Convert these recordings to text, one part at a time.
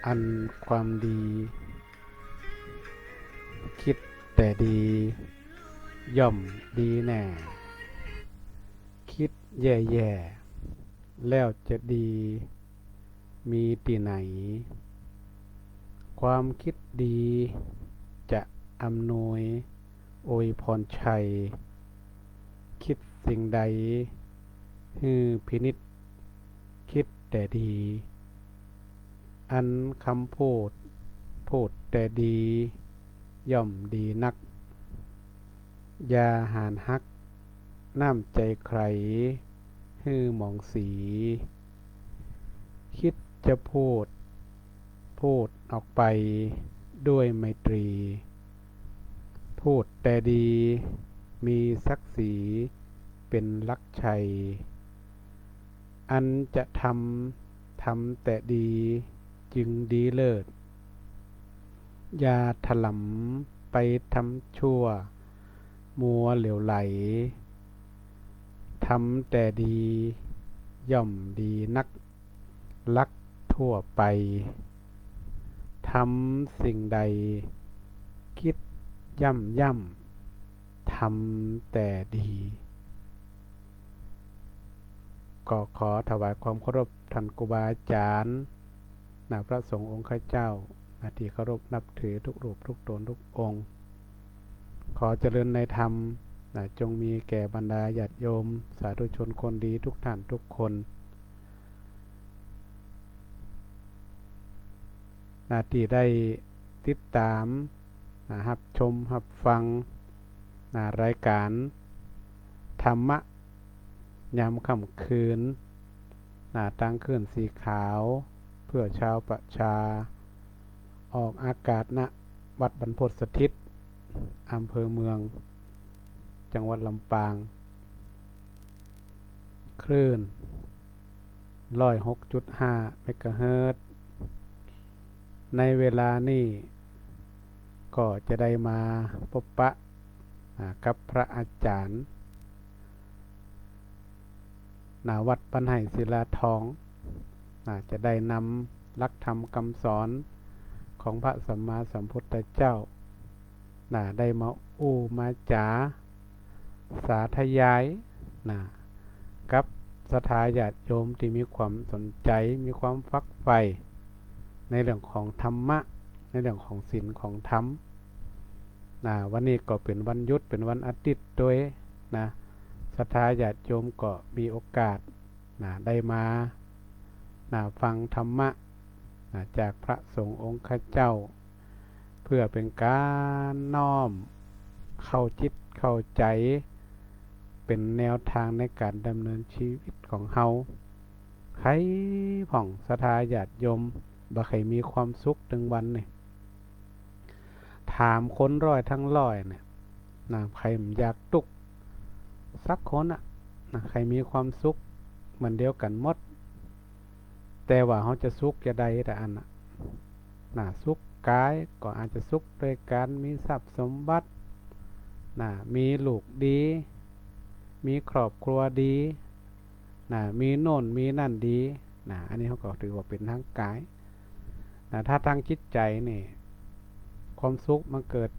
อันความดีคิดแต่ดีย่อมดีแน่คิดแย่ๆแล้วจะดีมีที่ไหนความคิดดีจะอำนวยอวยพรชัยคิดสิ่งใดฮือพินิจคิดแต่ดีอันคำพูดแต่ดีย่อมดีนักอย่าหานฮักน้ำใจใครฮือหมองสีคิดจะพูดออกไปด้วยไมตรีพูดแต่ดีมีศักดิ์ศรีเป็นลักชัยอันจะทำแต่ดีจึงดีเลิศอย่าถลำไปทำชั่วมัวเหลวไหลทำแต่ดีย่อมดีนักลักทั่วไปทำสิ่งใดคิดย่ำทำแต่ดีก็ขอถวายความเคารพท่านครูบาอาจารย์พระสงฆ์องค์ข้าเจ้าที่เคารพนับถือทุกรูปทุกตนทุกองค์ขอเจริญในธรรมจงมีแก่บรรดาญาติโยมสาธุชนคนดีทุกท่านทุกคนที่ได้ติดตามรับชมรับฟังรายการธรรมะยามค่ำคืนตั้งขึ้นสีขาวเพื่อชาวประชาออกอากาศณวัดบรรพตสถิตอำเภอเมืองจังหวัดลำปางคลื่น106.5 เมกะเฮิรตซ์ในเวลานี้ก็จะได้มาพบปะกับพระอาจารย์วัดปันไห่ศิลาทองจะได้นำหลักธรรมคำสอนของพระสัมมาสัมพุทธเจ้าได้มามาจาสาธยายกับศรัทธาญาติโยมที่มีความสนใจมีความฝักใฝ่ในเรื่องของธรรมะในเรื่องของศีลของธรรมวันนี้ก็เป็นวันหยุดเป็นวันอาทิตย์โดยศรัทธาญาติโยมก็มีโอกาสได้มาฟังธรรมะจากพระสงฆ์องค์ข้าเจ้าเพื่อเป็นการน้อมเข้าจิตเข้าใจเป็นแนวทางในการดำเนินชีวิตของเฮาใครผ่องศรัทธาญาติโยมบ่ใครมีความสุขถึงวันนี่ถามคนร้อยทั้งร้อยเนี่ยใครอยากตุกสักคนใครมีความสุขเหมือนเดียวกันหมดแต่ว่าเขาจะสุขจะได้แต่อันสุขกายก็อาจจะสุขโดยการมีทรัพย์สมบัติมีลูกดีมีครอบครัวดีมีโน่นมีนั่นดีอันนี้เขาก็ถือว่าเป็นทางกายถ้าทางจิตใจนี่ความสุขมันเกิด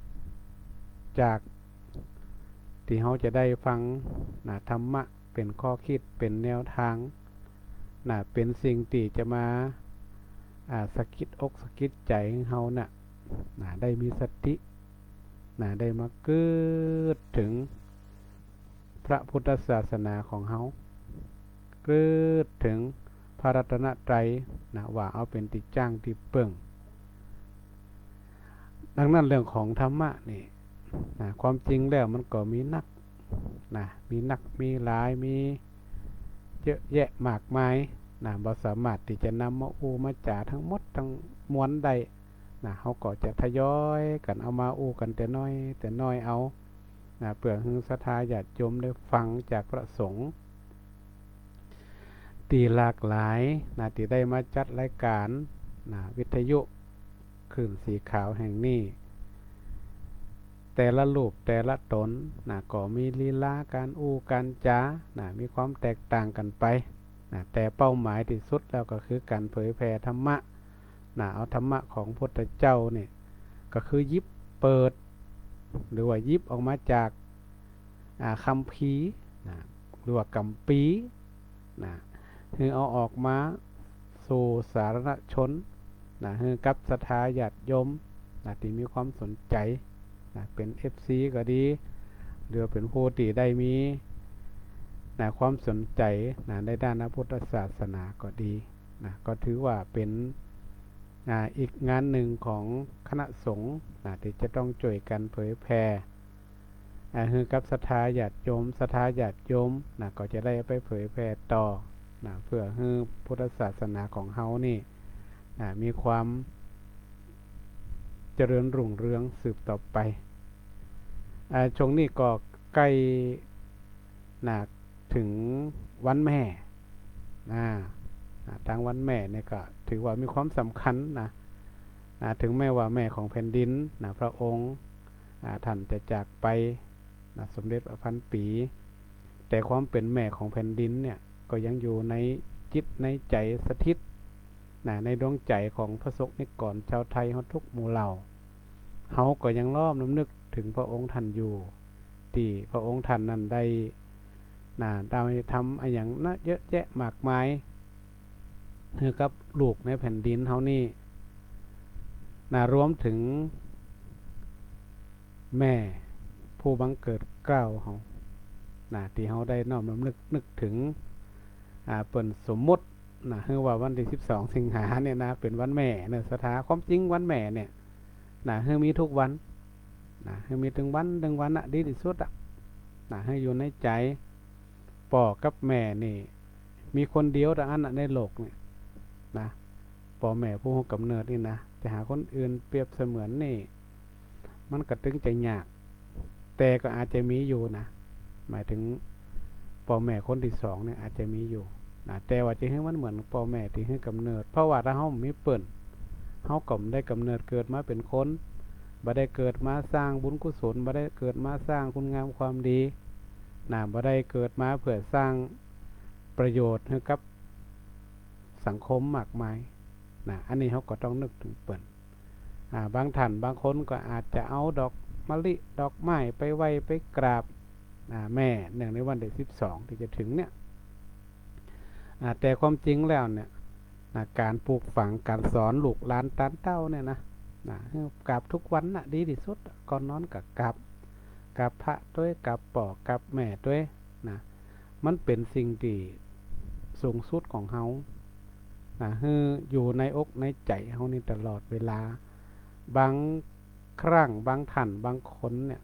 จากที่เขาจะได้ฟังธรรมะเป็นข้อคิดเป็นแนวทางเป็นสิ่งที่จะมาสะกิดอกสะกิดใจของเขาได้มีสติได้มาเกิดถึงพระพุทธศาสนาของเขาเกิดถึงพระรัตนตรัยว่าเอาเป็นติจ้างที่เปิ่งดังนั้นเรื่องของธรรมะนี่ความจริงแล้วมันก็มีนักมีหลายมีเยอะแยะมากมายบ่สามารถที่จะนำมามาจาทั้งหมดทั้งมวลใดเขาก็จะทยอยกันเอามากันแต่น้อยเอาเพื่อให้ศรัทธาญาติโยมได้ฟังจากพระสงฆ์ตีหลากหลายที่ได้มาจัดรายการวิทยุคลื่นสีขาวแห่งนี้แต่ละรูปแต่ละตนก็มีลีลาการการจามีความแตกต่างกันไปแต่เป้าหมายที่สุดแล้วก็คือการเผยแผ่ธรรมะ เอาธรรมะของพุทธเจ้าเนี่ยก็คือยิบเปิดหรือว่ายิบออกมาจากคัมภีร์นะหรือว่ากัมปีนะคือเอาออกมาสู่สาธารณชนนะคือกับศรัทธาญาติโยมนะที่มีความสนใจนะเป็น FC ก็ดีหรือเป็นผู้ที่ได้มีนะความสนใจนะในด้านพระพุทธศาสนาก็ดีนะก็ถือว่าเป็นอีกงานหนึ่งของคณะสงฆ์นะที่จะต้องช่วยกันเผยแผ่คือกับศรัทธาญาติโยมศรัทธาญาติโยมนะก็จะได้ไปเผยแผ่ต่อนะเพื่อให้พุทธศาสนาของเฮานี่มีความเจริญรุ่งเรืองสืบต่อไปช่วงนี้ก็ใกล้นะถึงวันแม่ทางวันแม่เนี่ยก็ถือว่ามีความสำคัญนะถึงแม้ว่าแม่ของแผ่นดินนะพระองค์ท่านจะจากไปนะสมเด็จพระพันปีแต่ความเป็นแม่ของแผ่นดินเนี่ยก็ยังอยู่ในจิตในใจสถิตในดวงใจของพระสงฆ์นิกรชาวไทยทุกหมู่เหล่าเฮาก็ยังน้อมน้ำนึกถึงพระองค์ท่านอยู่ที่พระองค์ท่านนั้นได้ได้ทำอะไรอย่างน่าเยอะแยะมากมายคือกับลูกในแผ่นดินเฮานี่รวมถึงแม่ผู้บังเกิดเกล้าเฮาที่เฮาได้น้อมน้ำนึกถึงเปิ่นสมมุติคือว่าวันที่12สิงหาเนี่ยนะเป็นวันแม่เนี่ยสถาความจริงวันแม่เนี่ยคือมีทุกวันคือมีถึงวันดีที่สุดให้อยู่ในใจพ่อกับแม่นี่มีคนเดียวแต่อันในโลกเนี่ยพ่อแม่ผู้กำเนิดนี่นะจะหาคนอื่นเปรียบเสมือนนี่มันกระตึงใจยากแต่ก็อาจจะมีอยู่นะหมายถึงพ่อแม่คนที่2เนี่ยอาจจะมีอยู่แต่ว่าจะให้มันเหมือนพ่อแม่ที่ให้กำเนิดเพราะว่าถ้าเฮามีเปิ้นเฮาก็บ่ได้กำเนิดเกิดมาเป็นคนบ่ได้เกิดมาสร้างบุญกุศลบ่ได้เกิดมาสร้างคุณงามความดีบ่ได้เกิดมาเพื่อสร้างประโยชน์ให้กับสังคมมากมายอันนี้เฮาก็ต้องนึกถึงเปิ้นบางท่านบางคนก็อาจจะเอาดอกมะลิดอกไม้ไปไหว้ไปกราบแม่เนื่องในวันที่12ที่จะถึงเนี่ยแต่ความจริงแล้วเนี่ยการปลูกฝังการสอนลูกหลานตานเต้าเนี่ยนะกราบทุกวันดีที่สุดก่อนนอนก็กราบพระด้วยกราบพ่อกราบแม่ด้วยมันเป็นสิ่งที่สูงสุดของเฮาคืออยู่ในอกในใจเฮานี่ตลอดเวลาบางครั้งบางท่านบางคนเนี่ย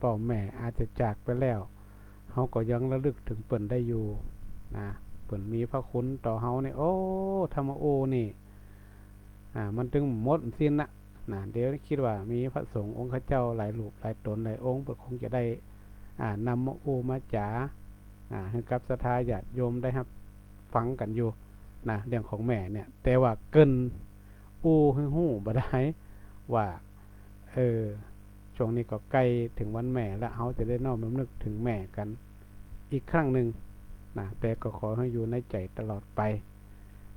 พ่อแม่อาจจะจากไปแล้วเฮาก็ยังระลึกถึงเปิ้นได้อยู่เปิ้นมีพระคุณต่อเฮานี่โอ้ธรรมโอนี่มันถึงหมดสิ้นเดี๋ยวคิดว่ามีพระสงฆ์องค์เจ้าหลายรูปหลายตนหลายองค์เพิ่นคงจะได้นำมาโอมาจ๋าให้กับศรัทธาญาติโยมได้ครับฟังกันอยู่เรื่องของแม่เนี่ยแต่ว่าเกินให้ฮู้บ่ได้ว่าช่วงนี้ก็ใกล้ถึงวันแม่แล้วเฮาจะได้น้อมรำลึกถึงแม่กันอีกครั้งหนึ่งแต่ก็ขอให้อยู่ในใจตลอดไป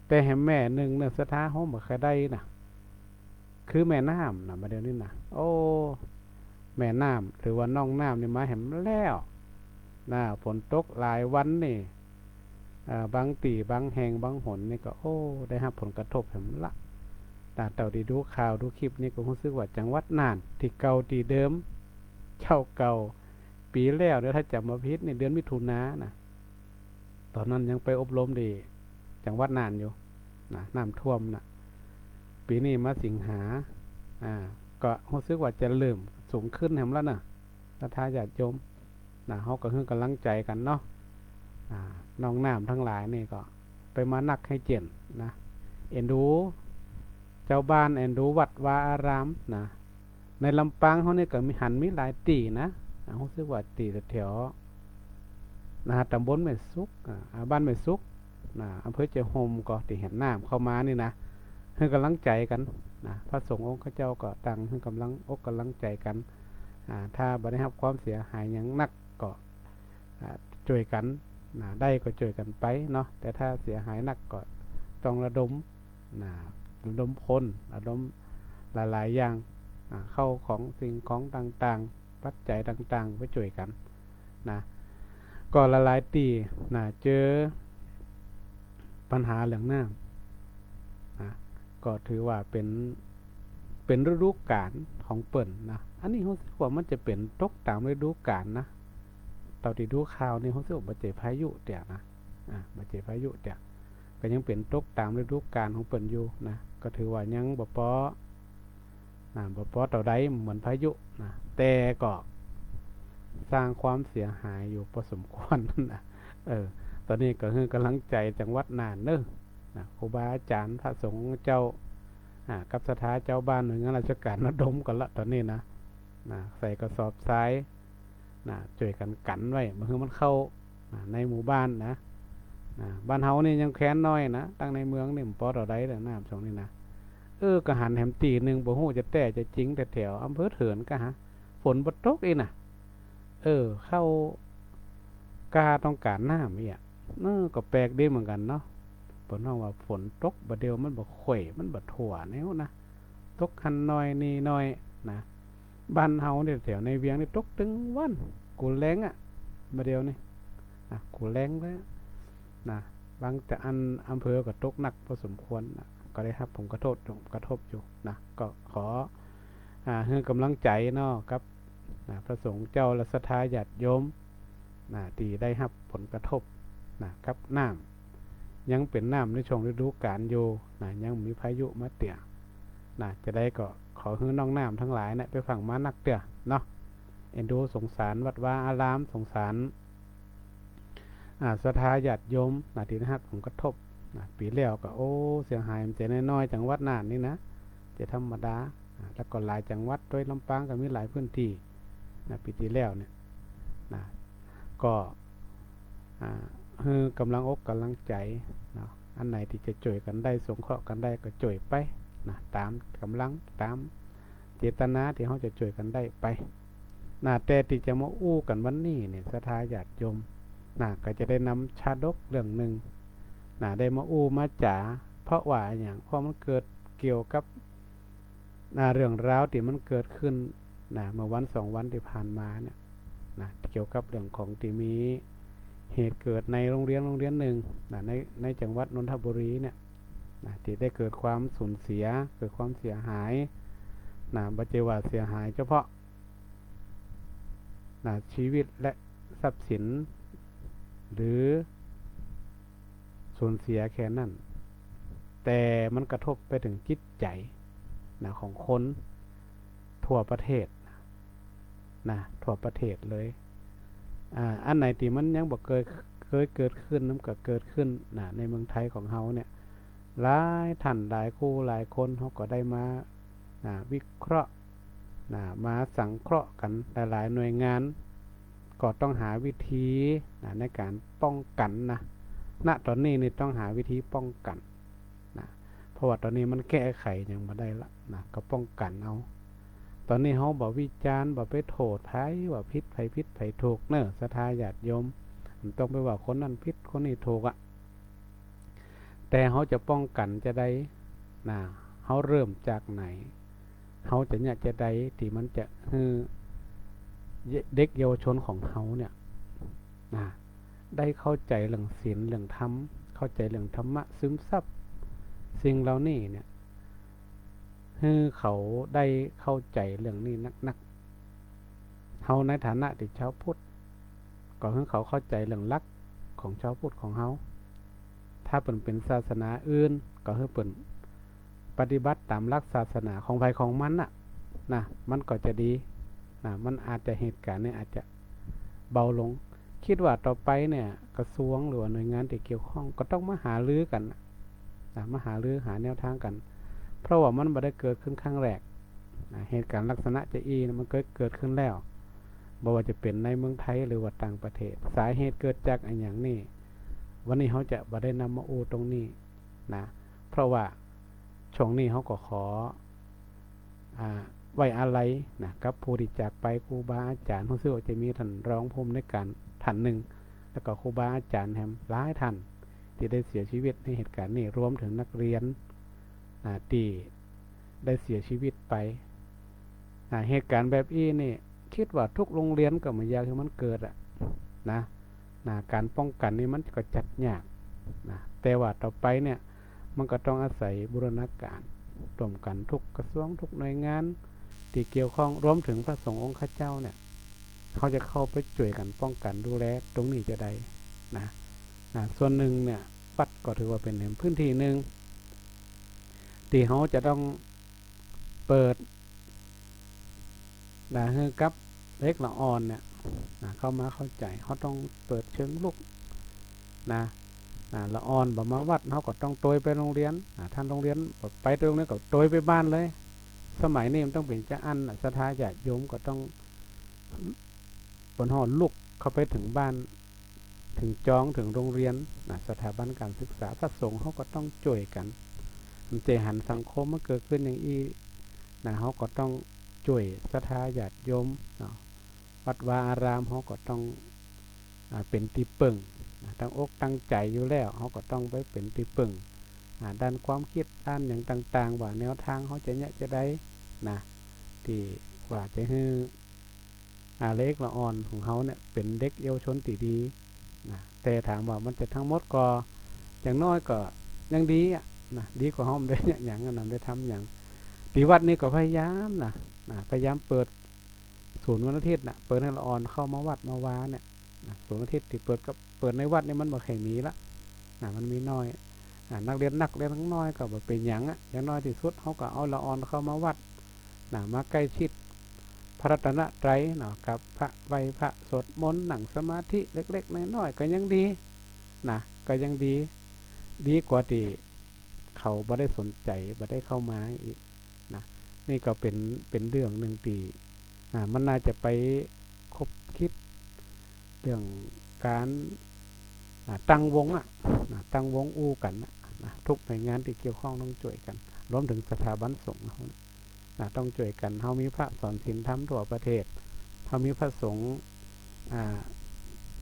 แต่ให้แม่หนึ่งเนี่ยศรัทธาเฮาบ่เคยได้คือแม่น้ำมาเดี๋ยวนี้โอ้แม่น้ำหรือว่าน้องน้ำนี่มาแหมแล้วฝนตกหลายวันนี่บางตีบางแห่งบางหนนี่ก็โอ้ได้รับผลกระทบแหมละเต่าที่ดูข่าวดูคลิปนี่ก็รู้สึกว่าจังหวัดน่านที่เก่าที่เดิมเช่าเก่าปีแล้วเนี่ยถ้าจำบ่ผิดในเดือนมิถุนายนตอนนั้นยังไปอบรมที่จังหวัดน่านอยู่น้ำท่วมปีนี้มาสิงหาก็รู้สึกว่าจะเริ่มสูงขึ้นแหมแล้วศรัทธาญาติโยมเฮาก็คือกำลังใจกันเนาะน้องน้ำทั้งหลายนี่ก็ไปมานักให้เจนเอ็นดูเจ้าบ้านเอ็นดูวัดวาอารามในลำปางเขานี่ก็มีหลายตีรู้สึกว่าตีแถวตำบลแม่สุกบ้านแม่สุกอำเภอเจ้าโฮมก็ที่เห็นน้ำเข้ามานี่ให้กำลังใจกันพระสงฆ์องค์เจ้าก็ตั้งให้กำลังใจกันถ้าบ่ได้รับความเสียหายอย่างนักก็ช่วยกันได้ก็ช่วยกันไปเนาะแต่ถ้าเสียหายนักก็ต้องระดม ระดมคนระดมหลายๆอย่างเข้าของสิ่งของต่างๆปัจจัยต่างๆไปช่วยกันนะก็ละลายตีนะเจอปัญหาเรื่องน้ำนะก็ถือว่าเป็นฤดูกาลของเปิ่นนะอันนี้รู้สึกว่ามันจะเป็นตกตามฤดูกาลนะตอนที่ดูข่าวนี่รู้สึกว่าบ่เจอพายุเตี่ยนะบ่เจอพายุเตี่ยก็ยังเป็นตกตามฤดูกาลของเปิ่นอยู่นะก็ถือว่ายังบ่พอบ่พอต่อใดเหมือนพายุนะแต่ก็สร้างความเสียหายอยู่พอสมควรนะตอนนี้ก็คือกำลังใจจังหวัดน่านเด้อนะครูบาอาจารย์พระสงฆ์เจ้ากับสถาเจ้าบ้านหน่วยงานราชการระดมกันละตอนนี้นะใส่กระสอบทรายช่วยกันไว้มันคือมันเข้าในหมู่บ้านนะบ้านเฮานี่ยังแค้นน้อยนะตั้งในเมืองนี่มันพอต่อใดแต่น้ำช่วงนี้นะก็หันแหมตีหนึ่งบ่ฮู้จะแต่จะจริงแต่แถวอำเภอเถินก็ฝนบ่ตกอีน่ะเข้ากาต้องการน้ำอีกก็แปลกดีเหมือนกันเนาะเพิ่นว่าฝนตกบ่เดียวมันบ่ข่อยมันบ่ทั่วแนวนะตกหันน้อยนี่น้อยนะบ้านเฮาเนี่ยแถวในเวียงนี่ตกถึงวันกูแล้งบ่เดียวนี่กูแล้งแล้วนะบางแต่อำเภอก็ตกหนักพอสมควรนะก็ได้รับผมกระทบอยู่นะก็ขอให้กำลังใจเนาะครับพระสงฆ์เจ้าและศรัทธาญาติโยมที่ได้รับผลกระทบกับน้ำยังเป็นน้ำในช่วงฤดูกาลอยู่ยังมีพายุมาเตี่ยจะได้ก็ขอให้น้องน้ำทั้งหลายไปฝั่งมานักเตี่ยเนาะเอ็นดูสงสารวัดวาอารามสงสารศรัทธาญาติโยมที่ได้รับผลกระทบปีแล้วก็เสียหายมันจะน้อยๆจังหวัดน่านนี่นะจะธรรมดาแล้วก็หลายจังหวัดด้วยลำปางก็มีหลายพื้นที่ปีที่แล้วเนี่ยก็คือกำลังอกกำลังใจอันไหนที่จะช่วยกันได้สงเคราะห์กันได้ก็ช่วยไปตามกำลังตามเจตนาที่เขาจะช่วยกันได้ไปแต่ที่จะมาอู้กันวันนี้เนี่ยศรัทธาญาติโยมก็จะได้นำชาดกเรื่องหนึ่งได้มาอู้มาจ๋าเพราะว่าอย่างเพราะมันเกิดเกี่ยวกับเรื่องราวที่มันเกิดขึ้นเมื่อวัน2 วันที่ผ่านมาเนี่ยเกี่ยวกับเรื่องของที่มีเหตุเกิดในโรงเรียนหนึ่งในจังหวัดนนทบุรีเนี่ยที่ได้เกิดความสูญเสียเกิดความเสียหายบ่ใช่ว่าเสียหายเฉพาะชีวิตและทรัพย์สินหรือสูญเสียแค่นั้นแต่มันกระทบไปถึงจิตใจของคนทั่วประเทศทั่วประเทศเลยอันไหนที่มันยังบ่เคยเกิดขึ้นมันก็เกิดขึ้นในเมืองไทยของเฮาเนี่ยหลายท่านหลายคู่หลายคนเขาก็ได้มาวิเคราะห์มาสังเคราะห์กันหลายๆหน่วยงานก็ต้องหาวิธีในการป้องกันตอนนี้นี่ต้องหาวิธีป้องกันเพราะว่าตอนนี้มันแก้ไขยังบ่ได้ละก็ป้องกันเอาตอนนี้เฮาบ่วิจารณ์บ่ไปโทษไผว่าผิดไผถูกเน้อศรัทธาญาติโยมมันต้องไปว่าคนนั้นผิดคนนี้ถูกแต่เฮาจะป้องกันจะได้เฮาเริ่มจากไหนเฮาจะได้ที่มันจะเด็กเยาวชนของเฮาเนี่ยได้เข้าใจเรื่องศีลเรื่องธรรมเข้าใจเรื่องธรรมะซึมซับสิ่งเหล่านี้เนี่ยเขาได้เข้าใจเรื่องนี้นักเฮาในฐานะที่ชาวพุทธก็ให้เขาเข้าใจเรื่องหลักของชาวพุทธของเฮาถ้าเป็นศาสนาอื่นก็ให้เปิ่นปฏิบัติตามหลักศาสนาของใครของมันมันก็จะดีมันอาจจะเหตุการณ์เนี่ยอาจจะเบาลงคิดว่าต่อไปเนี่ยกระทรวงหรือหน่วยงานที่เกี่ยวข้องก็ต้องมาหารือกันมาหารือหาแนวทางกันเพราะว่ามันบ่ได้เกิดขึ้นครั้งแรกเหตุการณ์ลักษณะจะมันเกิดขึ้นแล้วบ่ว่าจะเป็นในเมืองไทยหรือว่าต่างประเทศสาเหตุเกิดจากอย่างนี้วันนี้เขาจะบ่ได้นำมาอู้ตรงนี้เพราะว่าช่วงนี้เขาก็ขอไว้อาลัยกับผู้ที่จากไปครูบาอาจารย์รู้สึกว่าจะมีท่านรองผู้อำนวยการท่านหนึ่งแล้วก็ครูบาอาจารย์แฮมหลายท่านที่ได้เสียชีวิตในเหตุการณ์นี้รวมถึงนักเรียน ที่ได้เสียชีวิตไปเหตุการณ์แบบนี้นี่คิดว่าทุกโรงเรียนก็ไม่อยากให้มันเกิดนะการป้องกันนี่มันก็จัดยากแต่ว่าต่อไปเนี่ยมันก็ต้องอาศัยบูรณาการร่วมกันทุกกระทรวงทุกหน่วยงานที่เกี่ยวข้องรวมถึงพระสงฆ์องค์ข้าเจ้าเนี่ยเขาจะเข้าไปช่วยกันป้องกันดูแลตรงนี้จะได้ส่วนหนึ่งเนี่ยวัดก็ถือว่าเป็นพื้นที่หนึ่งที่เขาจะต้องเปิดให้กับเล็กละอ่อนเนี่ยเข้ามาเข้าใจเขาต้องเปิดเชิงลุกละอ่อนบ่มาวัดเขาก็ต้องโตยไปโรงเรียนท่านโรงเรียนไปโรงเรียนก็โตยไปบ้านเลยสมัยนี้มันต้องเป็นจะอันศรัทธาญาติโยมก็ต้องบนหอลุกเข้าไปถึงบ้านถึงจองถึงโรงเรียนสถาบันการศึกษาพระสงฆ์เขาก็ต้องช่วยกันมันเจหันสังคมมันเกิดขึ้นอย่างนี้เขาก็ต้องช่วยศรัทธาญาติโยมวัดวาอารามเขาก็ต้องเป็นที่ปึ่งตั้งอกตั้งใจอยู่แล้วเขาก็ต้องไปเป็นที่ปึ่งด้านความคิดด้านอย่างต่างๆว่าแนวทางเขาจะได้ที่ว่าจะให้เล็กละอ่อนของเขาเนี่ยเป็นเด็กเยาวชนที่ดีแต่ถามว่ามันจะทั้งหมดก็อย่างน้อยก็ยังดีดีกว่าห้องได้อย่างนั้นได้ทำอย่างปีวัดนี่ก็พยายามพยายามเปิดศูนย์วันอาทิตย์เปิดให้ละอ่อนเข้ามาวัดมาวาเนี่ยศูนย์วันอาทิตย์ที่เปิดในวัดนี่มันบ่แข่งมีละมันมีน้อยนักเรียนทั้งน้อยก็บ่เป็นอย่างอย่างน้อยที่สุดเขาก็เอาละอ่อนเข้ามาวัดมาใกล้ชิดพระรัตนตรัยกับพระไหว้พระสวดมนต์หนังสมาธิเล็กๆน้อยๆก็ยังดีก็ยังดีกว่าที่เขาบ่ได้สนใจบ่ได้เข้ามาอีกนี่ก็เป็นเรื่องหนึ่งที่มันน่าจะไปคบคิดเรื่องการตั้งวงตั้งวงอู้กันทุกหน่วยงานที่เกี่ยวข้องต้องช่วยกันรวมถึงสถาบันสงฆ์ต้องช่วยกันเขามีพระสอนศีลธรรมทั่วประเทศเขามีพระสงฆ์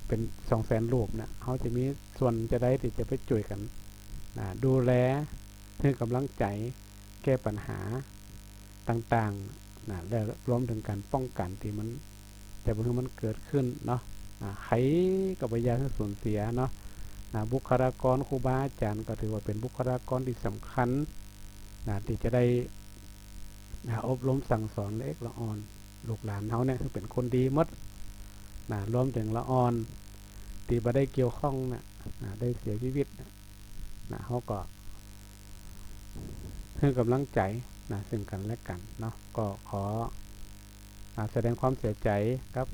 เป็น200,000 รูปเขาจะมีส่วนจะได้ที่จะไปช่วยกันดูแลให้กำลังใจแก้ปัญหาต่างๆและรวมถึงการป้องกันที่มันจะเพื่อมันเกิดขึ้นใครกับวิญญาณสูญเสียบุคลากรครูบาอาจารย์ก็ถือว่าเป็นบุคลากรที่สำคัญที่จะได้อบรมสั่งสอนเล็กละอ่อนลูกหลานเขาเนี่ยคือเป็นคนดีหมดรวมถึงละอ่อนที่บ่ได้เกี่ยวข้องได้เสียชีวิตเขาก็ให้กำลังใจซึ่งกันและกันก็ขอแสดงความเสียใจกับ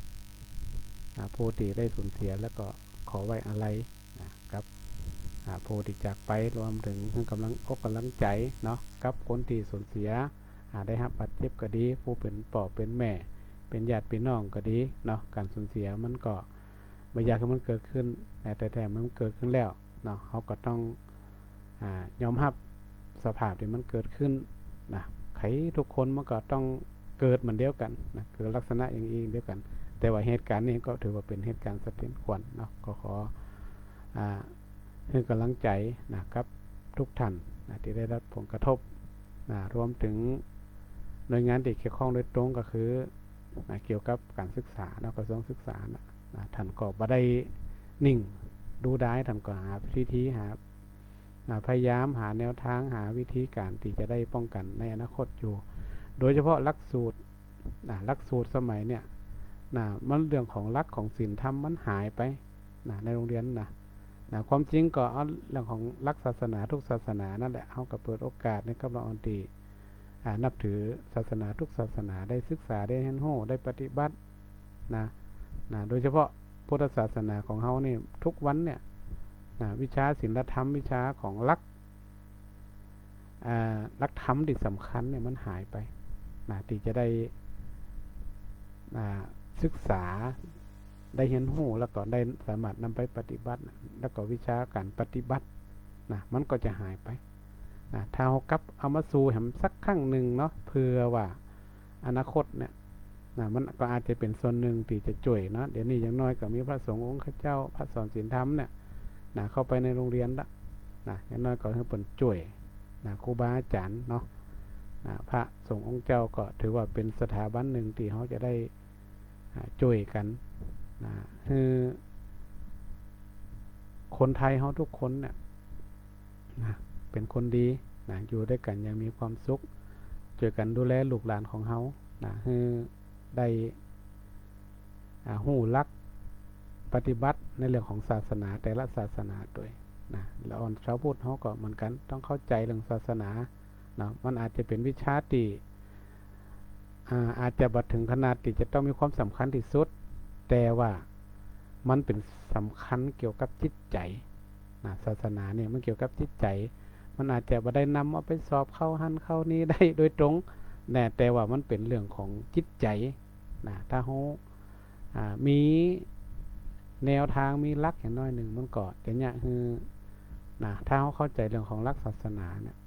ผู้ที่ได้สูญเสียแล้วก็ขอไว้อะไรกับผู้ที่จากไปรวมถึงกำลังใจกับคนที่สูญเสียได้รับบาดเจ็บก็ดีผู้เป็นพ่อเป็นแม่เป็นญาติพี่น้องก็ดีการสูญเสียมันก็ไม่อยากให้มันเกิดขึ้นแต่มันเกิดขึ้นแล้วเขาก็ต้องยอมรับสภาพที่มันเกิดขึ้นใครทุกคนมันก็ต้องเกิดเหมือนเดียวกันเกิดลักษณะอย่างนี้เดียวกันแต่ว่าเหตุการณ์นี้ก็ถือว่าเป็นเหตุการณ์สะเทือนขวัญก็ขอให้กำลังใจกับทุกท่านที่ได้รับผลกระทบรวมถึงหน่วยงานที่เกี่ยวข้องโดยตรงก็คือเกี่ยวกับการศึกษากระทรวงศึกษาท่านก็บ่ได้นิ่งดูได้ท่านก็หาวิธีพยายามหาแนวทางหาวิธีการที่จะได้ป้องกันในอนาคตอยู่โดยเฉพาะหลักสูตรสมัยเนี่ยมันเรื่องของหลักของศีลธรรมมันหายไปในโรงเรียนความจริงก็เอาเรื่องของหลักศาสนาทุกศาสนานั่นแหละเขาก็เปิดโอกาสในกับเราอันตีนับถือศาสนาทุกศาสนาได้ศึกษาได้เรียนรู้ได้ปฏิบัติโดยเฉพาะพุทธศาสนาของเขานี่ทุกวันเนี่ยวิชาศีลธรรมวิชาของหลักธรรมที่สำคัญเนี่ยมันหายไปที่จะได้ศึกษาได้เห็นหูแล้วก็ได้สามารถนำไปปฏิบัติแล้วก็วิชาการปฏิบัติมันก็จะหายไปถ้าเรากลับเอามาสู่แหมสักครั้งหนึ่งเพื่อว่าอนาคตเนี่ยมันก็อาจจะเป็นส่วนหนึ่งที่จะช่วยเดี๋ยวนี้อย่างน้อยก็มีพระสงฆ์องค์ข้าเจ้าพระสอนศีลธรรมเนี่ยเข้าไปในโรงเรียนละอย่างน้อยก็ให้ผลช่วย ครูบาอาจารย์เนาะพระสงฆ์องค์เจ้าก็ถือว่าเป็นสถาบันหนึ่งที่เขาจะได้ช่วยกันคือคนไทยเขาทุกคนเนี่ยเป็นคนดีอยู่ด้วยกันยังมีความสุขช่วยกันดูแลลูกหลานของเขาคือได้หู้รักปฏิบัติในเรื่องของศาสนาแต่ละศาสนาด้วยแล้วชาวพุทธเขาก็เหมือนกันต้องเข้าใจเรื่องศาสนามันอาจจะเป็นวิชาที่อาจจะบัดถึงขนาดที่จะต้องมีความสำคัญที่สุดแต่ว่ามันเป็นสำคัญเกี่ยวกับจิตใจศาสนาเนี่ยมันเกี่ยวกับจิตใจมันอาจจะบ่ได้นำเอาไปสอบเข้าหันเข้านี้ได้โดยตรงแต่ว่ามันเป็นเรื่องของจิตใจถ้าเขามีแนวทางมีหลักอย่างน้อยหนึ่งมันก็จะเนี่ยคือถ้าเขาเข้าใจเรื่องของหลักศาสนาเนี่ย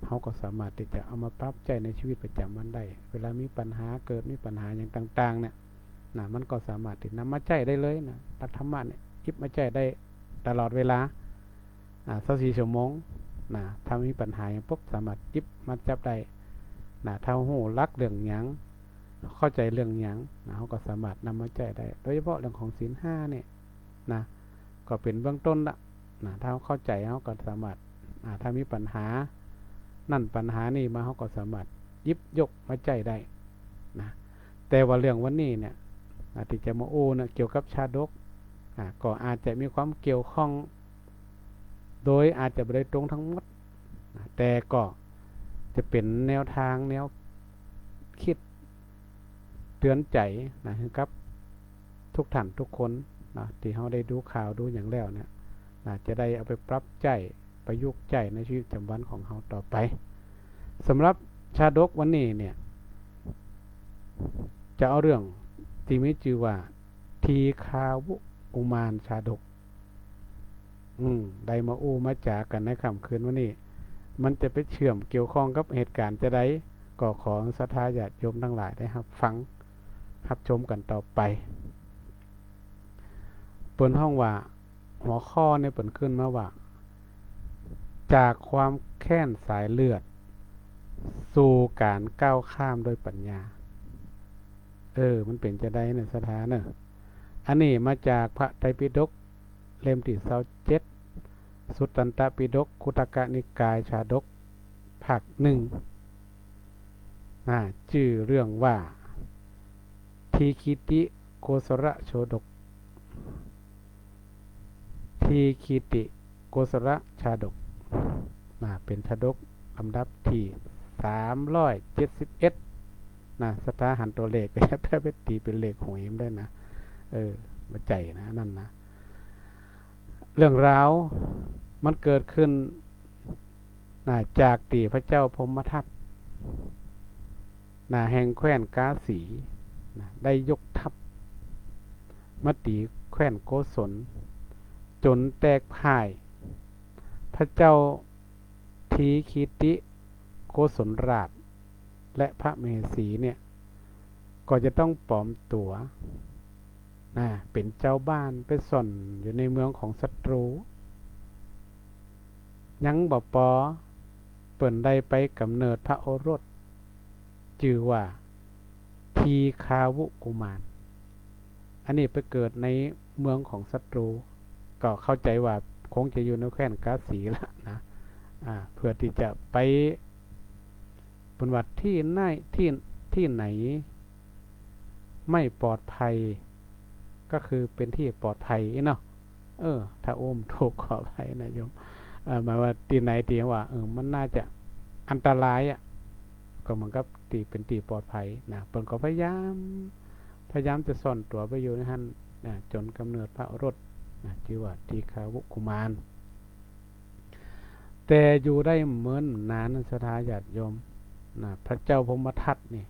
เขาก็สามารถที่จะเอามาปรับใจในชีวิตประจำวันได้เวลามีปัญหาเกิดมีปัญหาอย่างต่างๆเนี่ยมันก็สามารถที่นำมาใจได้เลยหลักธรรมะเนี่ยหยิบมาใจได้ตลอดเวลา24 ชั่วโมงถ้ามีปัญหาอย่างปุ๊บสามารถหยิบมาจับได้ถ้าหูรักเรื่องหยังเข้าใจเรื่องหยังเขาก็สามารถนำมาใจได้โดยเฉพาะเรื่องของศีล 5เนี่ยก็เป็นเบื้องต้นละถ้าเขาเข้าใจเขาก็สามารถถ้ามีปัญหานั่นปัญหานี่มาเขาก็สามารถหยิบยกมาใจได้แต่ว่าเรื่องวันนี้เนี่ยที่จะมาเกี่ยวกับชาดกก็อาจจะมีความเกี่ยวข้องโดยอาจจะไม่ได้ตรงทั้งหมดแต่ก็จะเป็นแนวทางแนวคิดเตือนใจครับทุกท่านทุกคนที่เขาได้ดูข่าวดูอย่างแล้วเนี่ยจะได้เอาไปปรับใจประยุกต์ใจในชีวิตประจำวันของเขาต่อไปสำหรับชาดกวันนี้เนี่ยจะเอาเรื่องที่มีชื่อว่าทีฆาวุกุมารชาดกได้มามาจากกันในค่ำคืนวันนี้มันจะไปเชื่อมเกี่ยวข้องกับเหตุการณ์จะได้ก็ขอศรัทธาญาติโยมทั้งหลายได้รับฟังรับชมกันต่อไปเปิดห้องว่าหัวข้อในเปิดขึ้นมาว่าจากความแค้นสายเลือดสู่การก้าวข้ามโดยปัญญามันเป็นจะได้ในสถานอันนี้มาจากพระไตรปิฎกเล่มที่27สุตตันตปิฎกคุตกนิกายชาดกภาค 1ชื่อเรื่องว่าทีคิติโกสระโชดกทีคิติโกสระชาดกเป็นชาดกลำดับที่371สถาหันตัวเลขถ้าไปตีเป็นเลขหวยมันได้นะมาใจนั่นเรื่องราวมันเกิดขึ้นจากตีพระเจ้าพรหมทัตแห่งแคว้นกาสีได้ยกทัพมาตีแคว้นโกศลจนแตกพ่ายพระเจ้าทีคิติโกศลราชและพระมเหสีเนี่ยก็จะต้องปลอมตัวเป็นเจ้าบ้านไปซ่อนอยู่ในเมืองของศัตรูยังบ่ปอเปิ่นได้ไปกำเนิดพระโอรสชื่อว่าทีฆาวุกุมารอันนี้ไปเกิดในเมืองของศัตรูก็เข้าใจว่าคงจะอยู่ในแคว้นกาสีละเพื่อที่จะไปปฏิบัติที่ไหนไม่ปลอดภัยก็คือเป็นที่ปลอดภัยเนาะถ้าถูกขออภัยนะโยมหมายว่าที่ไหนที่ว่ามันน่าจะอันตรายก็เหมือนกับที่เป็นที่ปลอดภัยเพิ่นก็พยายามจะซ่อนตัวไปอยู่ในนั้นจนกำเนิดพระโอรสชื่อว่าทีฆาวุกุมารแต่อยู่ได้เหมือนนานศรัทธาญาติโยมพระเจ้าพรหมทัตนี่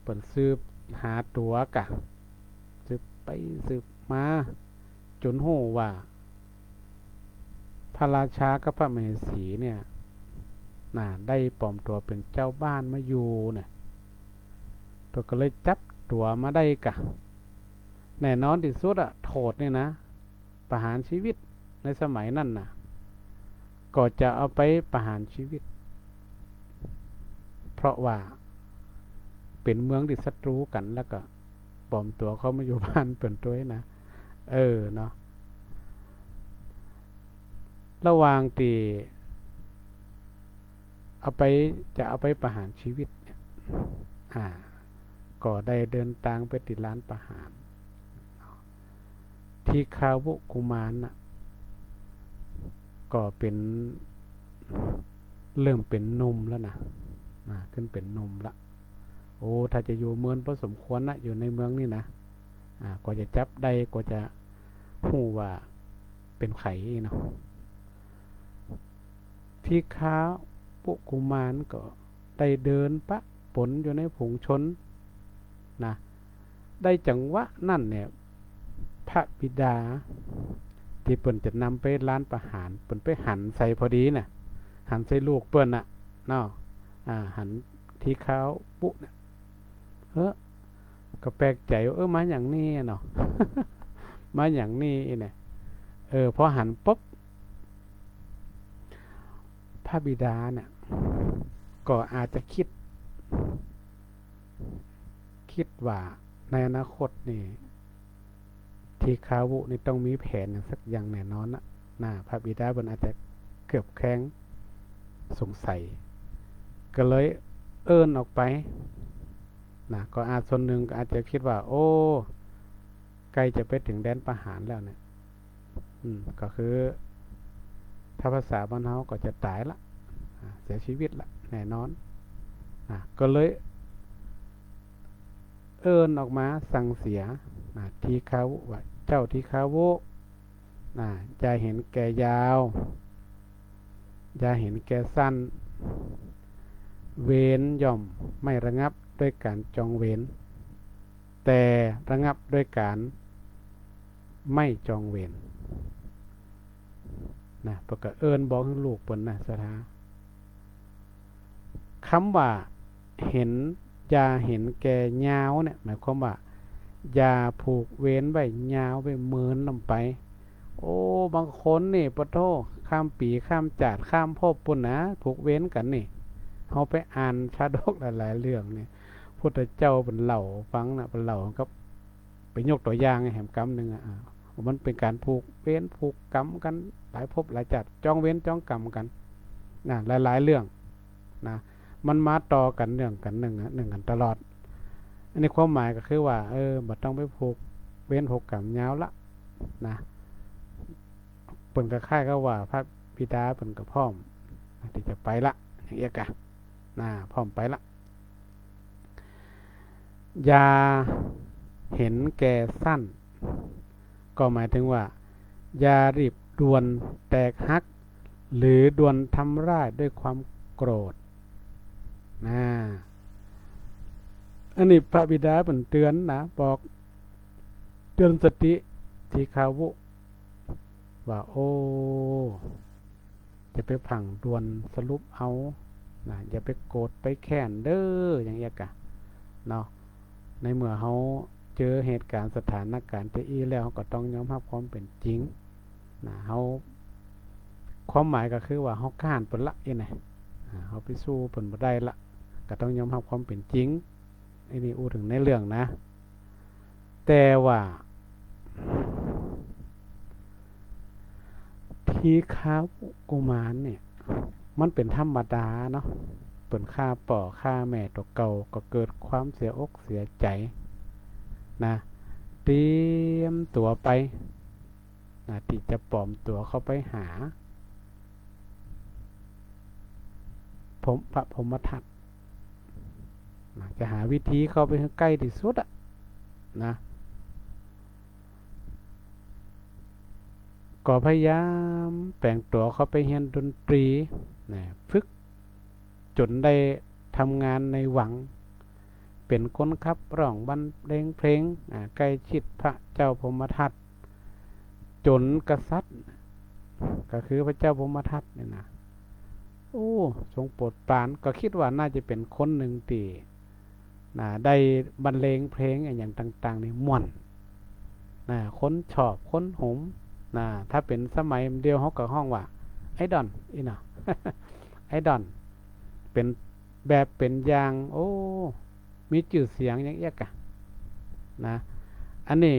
เปิ่นสืบหาตัวกะสืบไปสืบมาจนฮู้ว่าพระราชากับพระมเหสีเนี่ยได้ปลอมตัวเป็นเจ้าบ้านมาอยู่เนี่ยตัวก็เลยจับตัวมาได้กะแน่นอนที่สุดโทษเนี่ยนะประหารชีวิตในสมัยนั้น ก็จะเอาไปประหารชีวิตเพราะว่าเป็นเมืองที่ศัตรูกันแล้วก็ปลอมตัวเขามาอยู่บ้านเปิ่นตัวนะเนาะระหว่างที่จะเอาไปประหารชีวิตเนี่ยก็ได้เดินทางไปติดร้านประหารที่คาวุกุมารน่ะก็เป็นเริ่มเป็นหนุ่มแล้วนะขึ้นเป็นหนุ่มละโอ้ถ้าจะอยู่เมืองพอสมควรนะอยู่ในเมืองนี่นะก็จะจับได้ก็จะหู้ว่าเป็นไข่เนาะที่ค้าปุกุมารก็ได้เดินปะปนอยู่ในผงชนนะได้จังหวะนั่นเนี่ยพระบิดาที่เปิ้นจะนำไปร้านประหารเปิ้นไปหันใส่พอดีน่ะหันใส่ลูกเปิ้นน่ะเนาะหันที่เขาปุ๊น่ะก็แปลกใจมาอย่างนี้เนาะ มาอย่างนี้เนี่ยพอหันปุ๊บพระบิดาเนี่ยก็อาจจะคิดว่าในอนาคตนี่ที่คาวุนี่ต้องมีแผนอย่างสักอย่างแน่นอนนะพระบิดาเพิ่นอาจจะเกือบแข้งสงสัยก็เลยเอิ้นออกไปนะก็อาจส่วนหนึ่งก็อาจจะคิดว่าโอ้ใกล้จะไปถึงแดนประหารแล้วเนี่ยก็คือถ้าภาษาบ้านเฮาก็จะตายละเสียชีวิตละแน่นอนก็เลยเอิ้นออกมาสั่งเสียทีฆาวุว่าเจ้าทีฆาวุอย่าเห็นแก่ยาวอย่าเห็นแก่สั้นเวรย่อมไม่ระงับด้วยการจองเวรแต่ระงับด้วยการไม่จองเวรเพิ่นก็เอิ้นบอกให้ลูกเปิ้นสถาคำว่าเห็นอย่าเห็นแก่ยาวเนี่ยหมายความว่าอย่าผูกเวรไว้ยาวไปเมินนำไปโอ้บางคนนี่ปะโทข้ามปีข้ามจาดข้ามภพปุ่นนะผูกเวรกันนี่เฮาไปอ่านชาดกหลายๆเรื่องนี่พุทธเจ้าเป็นเล่าฟังเป็นเล่าก็ไปยกตัวอย่างให้แหมกรรมนึงมันเป็นการผูกเวรผูกกรรมกันหลายภพหลายจาดจองเวรจองกรรมกันหลายๆเรื่องนะมันมาต่อกันเรื่องกันหนึ่งกันตลอดอันนี้ความหมายก็คือว่าบ่ต้องไปผูกเวรผูกกรรมยาวละนะเพิ่นก็คล้ายกับว่าพระบิดาเพิ่นก็พร้อมที่จะไปละอย่างเงี้ยกะพร้อมไปละอย่าเห็นแก่สั้นก็หมายถึงว่าอย่ารีบด่วนแตกหักหรือด่วนทำร้ายด้วยความโกรธอันนี้พระบิดาเพิ่นเตือนบอกเตือนสติทีฆาวุว่าโอ้จะไปผังด่วนสรุปเอาอย่าไปโกรธไปแค้นเด้ออย่างเงี้ยกะเนาะในเมื่อเฮาเจอเหตุการณ์สถานการณ์ที่อีแล้วก็ต้องยอมรับความเป็นจริงเฮาความหมายก็คือว่าเฮาค้านเพิ่นละเฮาไปสู้เพิ่นบ่ได้ละก็ต้องยอมรับความเป็นจริงอันนี้อู้ถึงในเรื่องนะแต่ว่าทีฆาวุกุมารเนี่ยมันเป็นธรรมดาเนาะเปิ้นฆ่าป่อฆ่าแม่ตัวเก่าก็เกิดความเสียอกเสียใจเตรียมตัวไปที่จะปลอมตัวเข้าไปหาพระพรหมทัตจะหาวิธีเข้าไปให้ใกล้ที่สุดก็พยายามแปลงตัวเข้าไปเรียนดนตรีฝึกจนได้ทำงานในวังเป็นคนขับร้องบรรเลงเพลงใกล้ชิดพระเจ้าพรหมทัตจนกษัตริย์ก็คือพระเจ้าพรหมทัตเนี่ยโอ้ทรงโปรดปรานก็คิดว่าน่าจะเป็นคนหนึ่งที่ได้บรรเลงเพลงอย่างต่างๆนี่ม่วนคนชอบคนหมถ้าเป็นสมัยเดียวเขาก็ห้องว่า ไอดอนอีน่ะ ไอดอนเป็นแบบเป็นอย่างโอ้มีชื่อเสียงอย่างเอี้ยกะนะอันนี้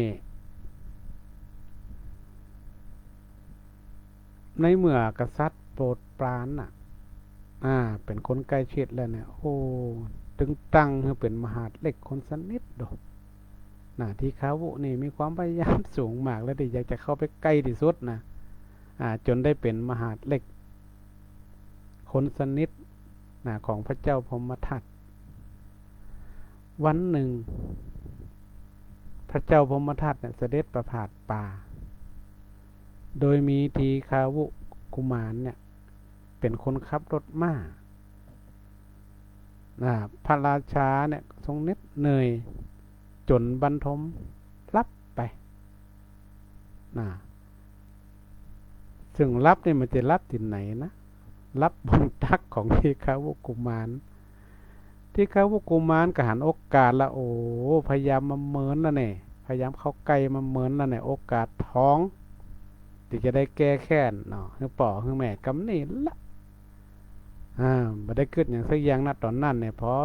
ในเมื่อกษัตริย์โปรดปรานน่ะเป็นคนใกล้ชิดแล้วเนี่ยโอ้ตึงตั้งให้เป็นมหาดเล็กคนสนิทดอกที่เขาวุนี่มีความพยายามสูงมากแล้วที่อยากจะเข้าไปใกล้ที่สุดนะจนได้เป็นมหาดเล็กคนสนิทของพระเจ้าพรหมทัตวันหนึ่งพระเจ้าพรหมทัตเนี่ยเสด็จประพาสป่าโดยมีทีฆาวุกุมารเนี่ยเป็นคนขับรถม้าพระราชาเนี่ยทรงเหน็ดเหนื่อยจนบรรทมรับไปซึ่งรับนี่มันจะรับที่ไหนนะรับบนตักของทีฆาวุกุมารทีฆาวุกุมารก็หันโอกาสละโอ้พยายามมาเมินแล้วเนี่ยพยายามเข้าใกล้มาเมินแล้วเนี่ยโอกาสท้องที่จะได้แก้แค้นเนาะคือป่อคือแม่กำนี่ละบ่ได้ขึ้นอย่างสักอย่างนะตอนนั้นเนี่ยเพราะ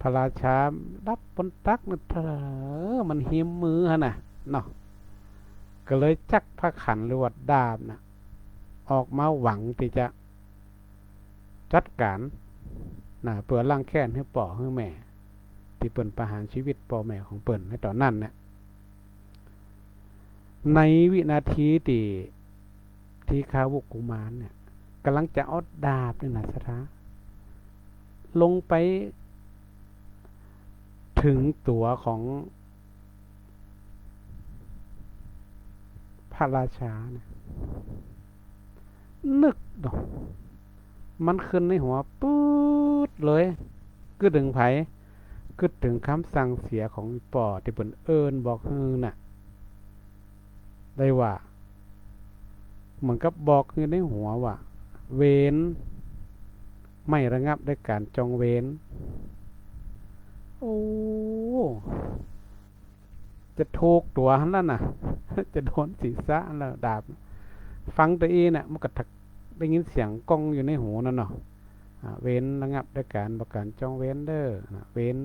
พระราชารับบนตักมันหิมมือฮะน่ะเนาะก็เลยจักพระขันหรือว่าดาบนะออกมาหวังที่จะจัดการเพื่อล้างแค้นให้ป่อให้แม่ที่เปิ่นประหารชีวิตป่อแม่ของเปิ่นในตอนนั้นเนี่ยในวินาทีที่ฆาวุกุมารเนี่ยกำลังจะเอาดาบนี่นะสถาลงไปถึงตัวของพระราชาเนี่ยนึกดอกมันขึ้นในหัวปื๊ดเลยกึดถึงไผกึดถึงคำสั่งเสียของป่อที่เปิ่นเอิ้นบอกฮือน่ะได้ว่าเหมือนกับบอกคือในหัวว่าเว้นไม่ระงับด้วยการจองเว้นโอ้จะถูกตัวหันแล้วน่ะ จะโดนศีรษะแล้วดาบฟังตัวเองน่ะมันก็ได้ยินเสียงก้องอยู่ในหูนั่นเนาะเว้นระงับด้วยการประการจองเว้นเด้อเว้น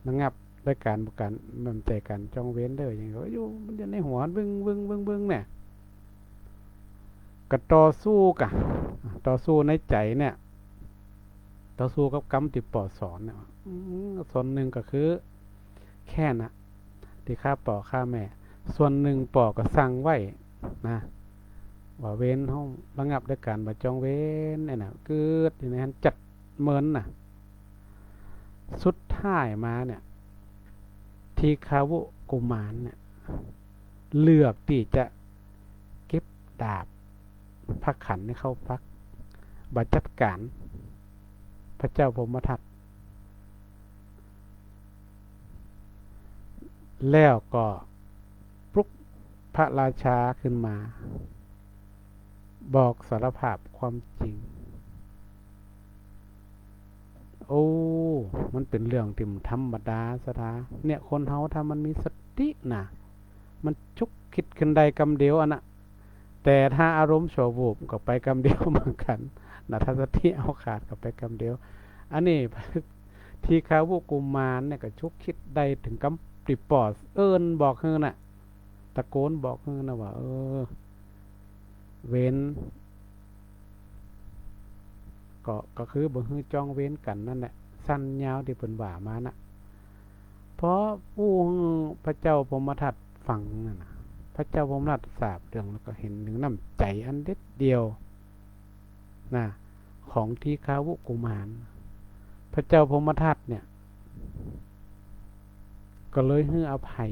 ระงับด้วยการประการมันใจการจองเว้นเด้ออย่างเงี้ยอยู่มันอยู่ในหัวบึ้งเนี่ยก็ต่อสู้กันต่อสู้ในใจเนี่ยต่อสู้กับกรรมที่ป่อสอนเนี่ยส่วนหนึ่งก็คือแค่น่ะที่ฆ่าป่อฆ่าแม่ส่วนหนึ่งป่อก็สั่งไว้นะว่าเว้นห้องระงับด้วยการบ่จองเว้นเนี่ยนะเกิดอยู่ในนั้นจัดเมินน่ะสุดท้ายมาเนี่ยทีฆาวุกุมารเนี่ยเลือกที่จะเก็บดาบพระขันให้เข้าพักบัดจัดการพระเจ้าพรหมทัตแล้วก็ปลุกพระราชาขึ้นมาบอกสารภาพความจริงโอ้มันเป็นเรื่องที่ธรรมดาสถาเนี่ยคนเฮาถ้ามันมีสตินะมันชุกคิดขึ้นใดกำเดียวน่ะแต่ถ้าอารมณ์ชั่ววูบก็ไปกำเดียวเหมือนกันถ้าสติเอาขาดก็ไปกำเดียวอันนี้ทีฆาวุกุมารเนี่ยก็ชุกคิดได้ถึงกำปริปอดเอิ้นบอกฮือน่ะตะโกนบอกฮือน่ะว่าเว้นก็คือบ่ฮือจ้องเว้นกันนั่นแหละสั้นยาวที่เพิ่นว่ามาน่ะเพราะผู้พระเจ้าพรหมทัตฟังนั่นน่ะพระเจ้าพรหมทัตทราบเรื่องแล้วก็เห็นถึงน้ำใจอันเด็ดเดียวของทีฆาวุกุมารพระเจ้าพรหมทัตเนี่ยก็เลยให้อภัย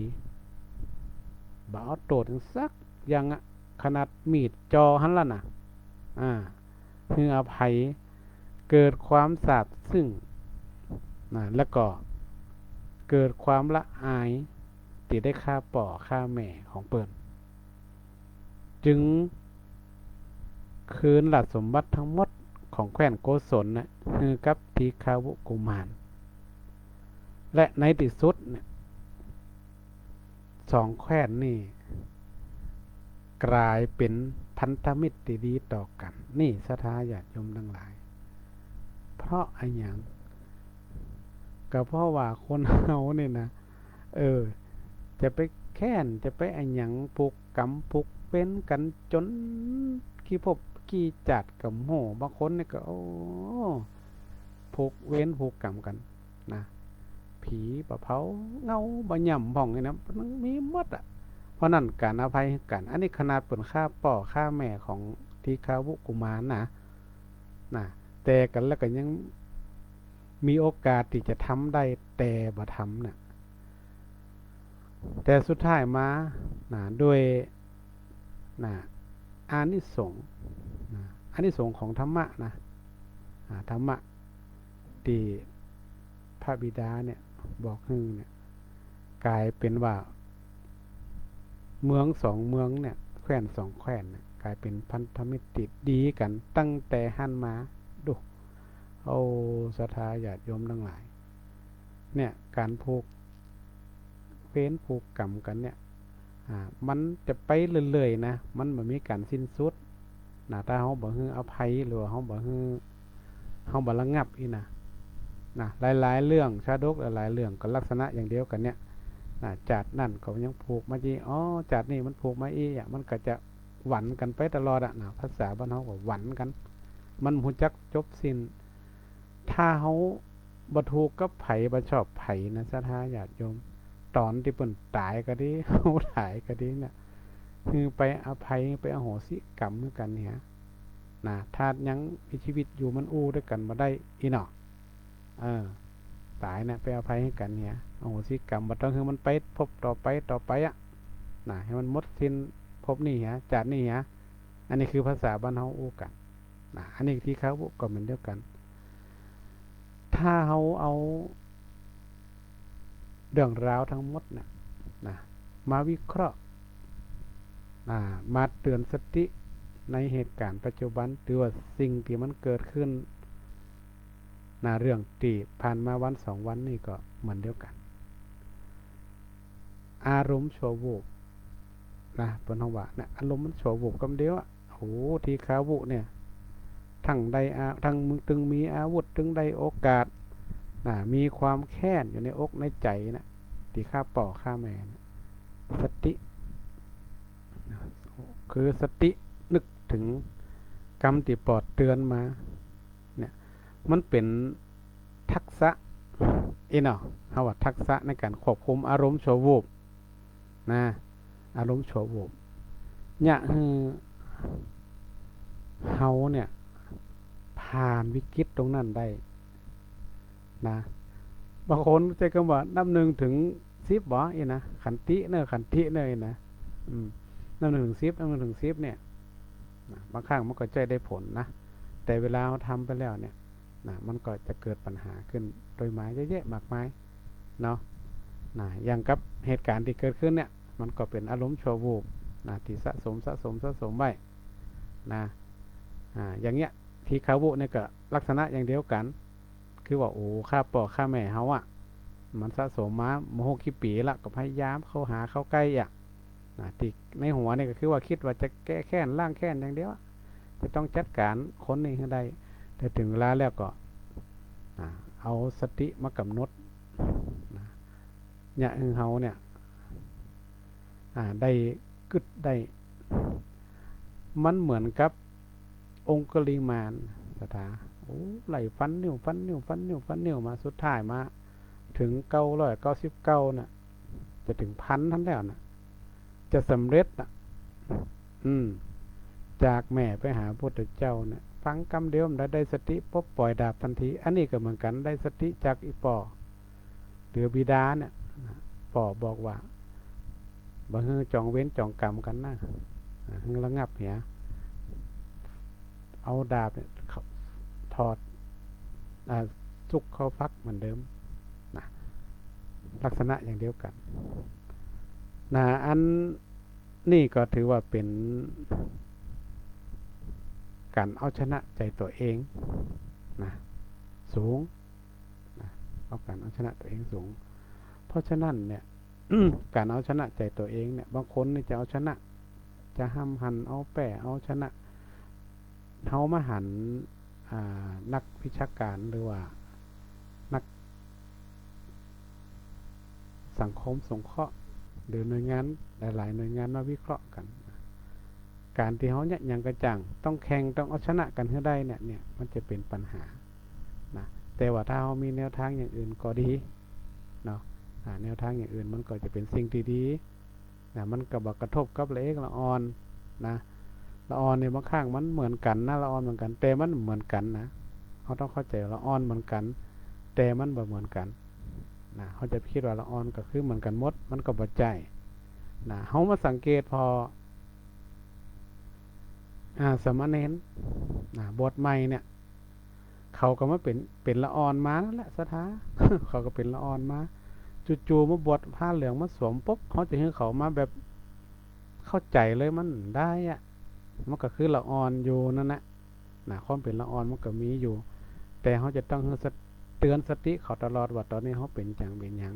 บ่เอาโตถึงสักอย่างขนาดมีดจอหั่นล่ะน่ะให้อภัยเกิดความสาบซึ้งแล้วก็เกิดความละอายที่ได้ฆ่าป่อฆ่าแม่ของเปิ้นจึงคืนราชสมบัติทั้งหมดของแคว้นโกศลน่ะให้กับทีฆาวุกุมารและในที่สุดเนี่ยสองแคว้นนี่กลายเป็น พันธมิตรดีๆต่อกันนี่ศรัทธาญาติโยมทั้งหลายเพราะอะไรอย่างก็เพราะว่าคนเฮาเนี่ยนะจะไปแค้นจะไปอะไรอย่างผูกกรรมผูกเว้นกันจนขี้พบขี้จัดกับโหบางคนเนี่ยก็ผูกเว้นผูกกรรมกันนะผีบะเผาเงาบะหย่ำผ่องนี่นะมันมีหมดอ่ะเพราะนั่นการอภัยกันอันนี้ขนาดเปิ่นฆ่าป่อฆ่าแม่ของทีฆาวุกุมารนะแต่กันแล้วก็ยังมีโอกาสที่จะทำได้แต่บ่ทำน่ะแต่สุดท้ายมาด้วยอานิสงส์อานิสงส์ของธรรมะนะธรรมะที่พระบิดาเนี่ยบอกให้เนี่ยกลายเป็นว่าเมืองสองเมืองเนี่ยแคว้นสองแคว้นเนี่ยกลายเป็นพันธมิตรติดดีกันตั้งแต่หันมาดูโอ้ศรัทธาญาติโยมทั้งหลายเนี่ยการผูกเว้นผูกกรรมกันเนี่ยมันจะไปเรื่อยๆนะมันไม่มีการสิ้นสุดถ้าเฮาบ่ฮื้ออภัยหรือว่าเฮาบ่ระงับอีนะหลายๆเรื่องชาดกหลายๆเรื่องก็ลักษณะอย่างเดียวกันเนี่ยจัดนั่นก็ยังผูกมาจีจัดนี่มันผูกมาอีมันก็จะหวันกันไปตลอดภาษาบ้านเฮาก็หวันกันมันหูจักจบสิ้นถ้าเฮาบ่ถูกกับไผบ่ชอบไผนะศรัทธาญาติโยมตอนที่เพิ่นตายก็ดีเฮาตายก็ดีเนี่ยคือไปอภัยไปอโหสิกรรมด้วยกันเนี่ยถ้ายังมีชีวิตอยู่มันอู้ด้วยกันบ่ได้อีเนาะตายเนี่ยไปอภัยให้กันเนี่ยอโหสิกรรมบ่ต้องคือมันไปพบต่อไปให้มันหมดสิ้นพบนี่จัดนี่อันนี้คือภาษาบ้านเฮาอู้กันอันนี้ที่เขาก็เหมือนเดียวกันถ้าเฮาเอาเรื่องราวทั้งหมดมาวิเคราะห์มาเตือนสติในเหตุการณ์ปัจจุบันหรือว่าสิ่งที่มันเกิดขึ้นเรื่องที่ผ่านมาวันสองวันนี่ก็เหมือนเดียวกันอารมณ์ชั่ววูบเปิ้นว่าอารมณ์มันชั่ววูบกำเดียวทีฆาวุเนี่ยทั้งมึงตึงมีอาวุธตึงได้โอกาสมีความแค้นอยู่ในอกในใจที่ฆ่าป่อฆ่าแม่สติคือสตินึกถึงกรรมที่ปอดเตือนมาเนี่ยมันเป็นทักษะเนาะเฮาว่าทักษะในการควบคุมอารมณ์ชั่ววูบอารมณ์ชั่ววูบเนี่ยเฮาเนี่ยผ่านวิกฤตตรงนั้นได้บางคนใจคำว่านับ1 ถึง 10บ่ขันติเนอะขันติเนอะนับ1 ถึง 10นับ1 ถึง 10เนี่ยบางครั้งมันก็ใจได้ผลแต่เวลาเราทำไปแล้วเนี่ยมันก็จะเกิดปัญหาขึ้นโดยหมายเยอะแยะมากมายเนาะอย่างกับเหตุการณ์ที่เกิดขึ้นเนี่ยมันก็เป็นอารมณ์ชั่ววูบที่สะสมไว้อย่างเงี้ยที่เขาวุเนี่ยก็ลักษณะอย่างเดียวกันคือว่าฆ่าป่อฆ่าแม่เฮามันสะสมมาโมโหกี่ปีละก็พยายามเข้าหาเข้าใกล้ติในหัวเนี่ยก็คือว่าคิดว่าจะแก้แค้นล้างแค้นอย่างเดียวจะต้องจัดการคนนี้ให้ได้แต่ถึงเวลาแล้วก็เอาสติมากำหนดเนี่ยเฮาเนี่ยได้กึดได้มันเหมือนกับองคุลิมานสถาไหลฟันนิ้วมาสุดท้ายมาถึง999น่ะจะถึง1,000ท่านแล้วจะสำเร็จจากแม่ไปหาพระพุทธเจ้าฟังคำเดียวมันได้สติปุ๊บปล่อยดาบทันทีอันนี้ก็เหมือนกันได้สติจากอีปอหรือบิดาเนี่ยปอบอกว่าบ่ฮือจองเว้นจองกรรมกันฮือระงับเหียเอาดาบถอดซุกเข้าฟักเหมือนเดิมลักษณะอย่างเดียวกันอันนี่ก็ถือว่าเป็นการเอาชนะใจตัวเองสูงเอาการเอาชนะตัวเองสูงเพราะฉะนั้นเนี่ย การเอาชนะใจตัวเองเนี่ยบางคนนี่จะเอาชนะ จะห้ำหันเอาแปะเอาชนะเฮามาหันนักวิชาการหรือว่านักสังคมสงเคราะห์หรือหน่วยงานหลายๆหน่วยงานมาวิเคราะห์กันการที่เฮาเนี่ยยังกระจ่างต้องแข่งต้องเอาชนะกันให้ได้เนี่ยมันจะเป็นปัญหานะแต่ว่าถ้าเฮามีแนวทางอย่างอื่นก็ดีเนาะแนวทางอย่างอื่นมันก็จะเป็นสิ่งที่ดีนะมันก็บ่กระทบกับละเอียดละอ่อนนะละอ่อนเนี่ยบางครั้งมันเหมือนกันนะละอ่อนเหมือนกันแต่มันเหมือนกันนะเขาต้องเข้าใจละอ่อนเหมือนกันแต่มันบ่เหมือนกันนะเขาจะคิดว่าละอ่อนก็คือเหมือนกันหมดมันก็บ่ใช่นะเขามาสังเกตพอสมณเณรบวชใหม่เนี่ยเขาก็มาเป็นละอ่อนมานั่นแหละสถา เขาก็เป็นละอ่อนมาจู่ๆมาบวชผ้าเหลืองมาสวมปุ๊บเขาจะให้เขามาแบบเข้าใจเลยมันได้อะมันก็คือละอ่อนอยู่นั่นแหละความเป็นละอ่อนมันก็มีอยู่แต่เขาจะต้องเตือนสติเขาตลอดว่าตอนนี้เขาเป็นจังเป็นหยัง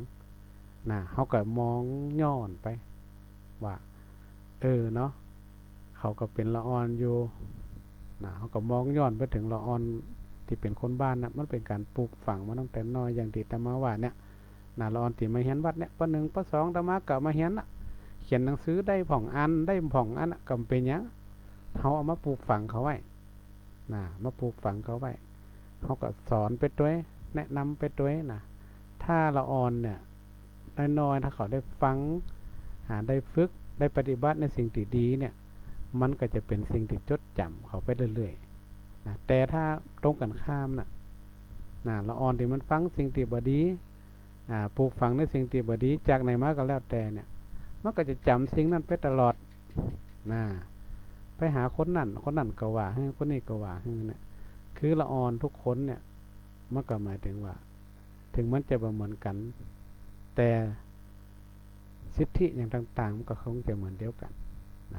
เขาก็มองย้อนไปว่าเนาะเขาก็เป็นละอ่อนอยู่เขาก็มองย้อนไปถึงละอ่อนที่เป็นคนบ้านนะมันเป็นการปลูกฝังมาตั้งแต่น้อยอย่างที่ตมาว่าเนี่ยละอ่อนที่มาเฮียนวัดเนี่ยป .1 ป .2 ตมาก็มาเฮียนเขียนหนังสือได้ผ่องอันได้ผ่องอันก็เป็นหยังเขาเอามาปลูกฝังเขาไว้มาปลูกฝังเขาไว้เขาก็สอนไปด้วยแนะนำไปด้วยถ้าละอ่อนเนี่ยน้อยๆถ้าเขาได้ฟังได้ฝึกได้ปฏิบัติในสิ่งที่ดีเนี่ยมันก็จะเป็นสิ่งที่จดจำเขาไปเรื่อยๆแต่ถ้าตรงกันข้ามละอ่อนที่มันฟังสิ่งที่บดีปลูกฝังในสิ่งที่บดีจากไหนมาก็แล้วแต่เนี่ยมันก็จะจำสิ่งนั้นไปตลอดไปหาคนนั่นก็ว่าให้คนนี้ก็ว่าให้เนี่ยคือละอ่อนทุกคนเนี่ยมันก็หมายถึงว่าถึงมันจะเหมือนกันแต่สิทธิอย่างต่างๆมันก็คงจะเหมือนเดียวกัน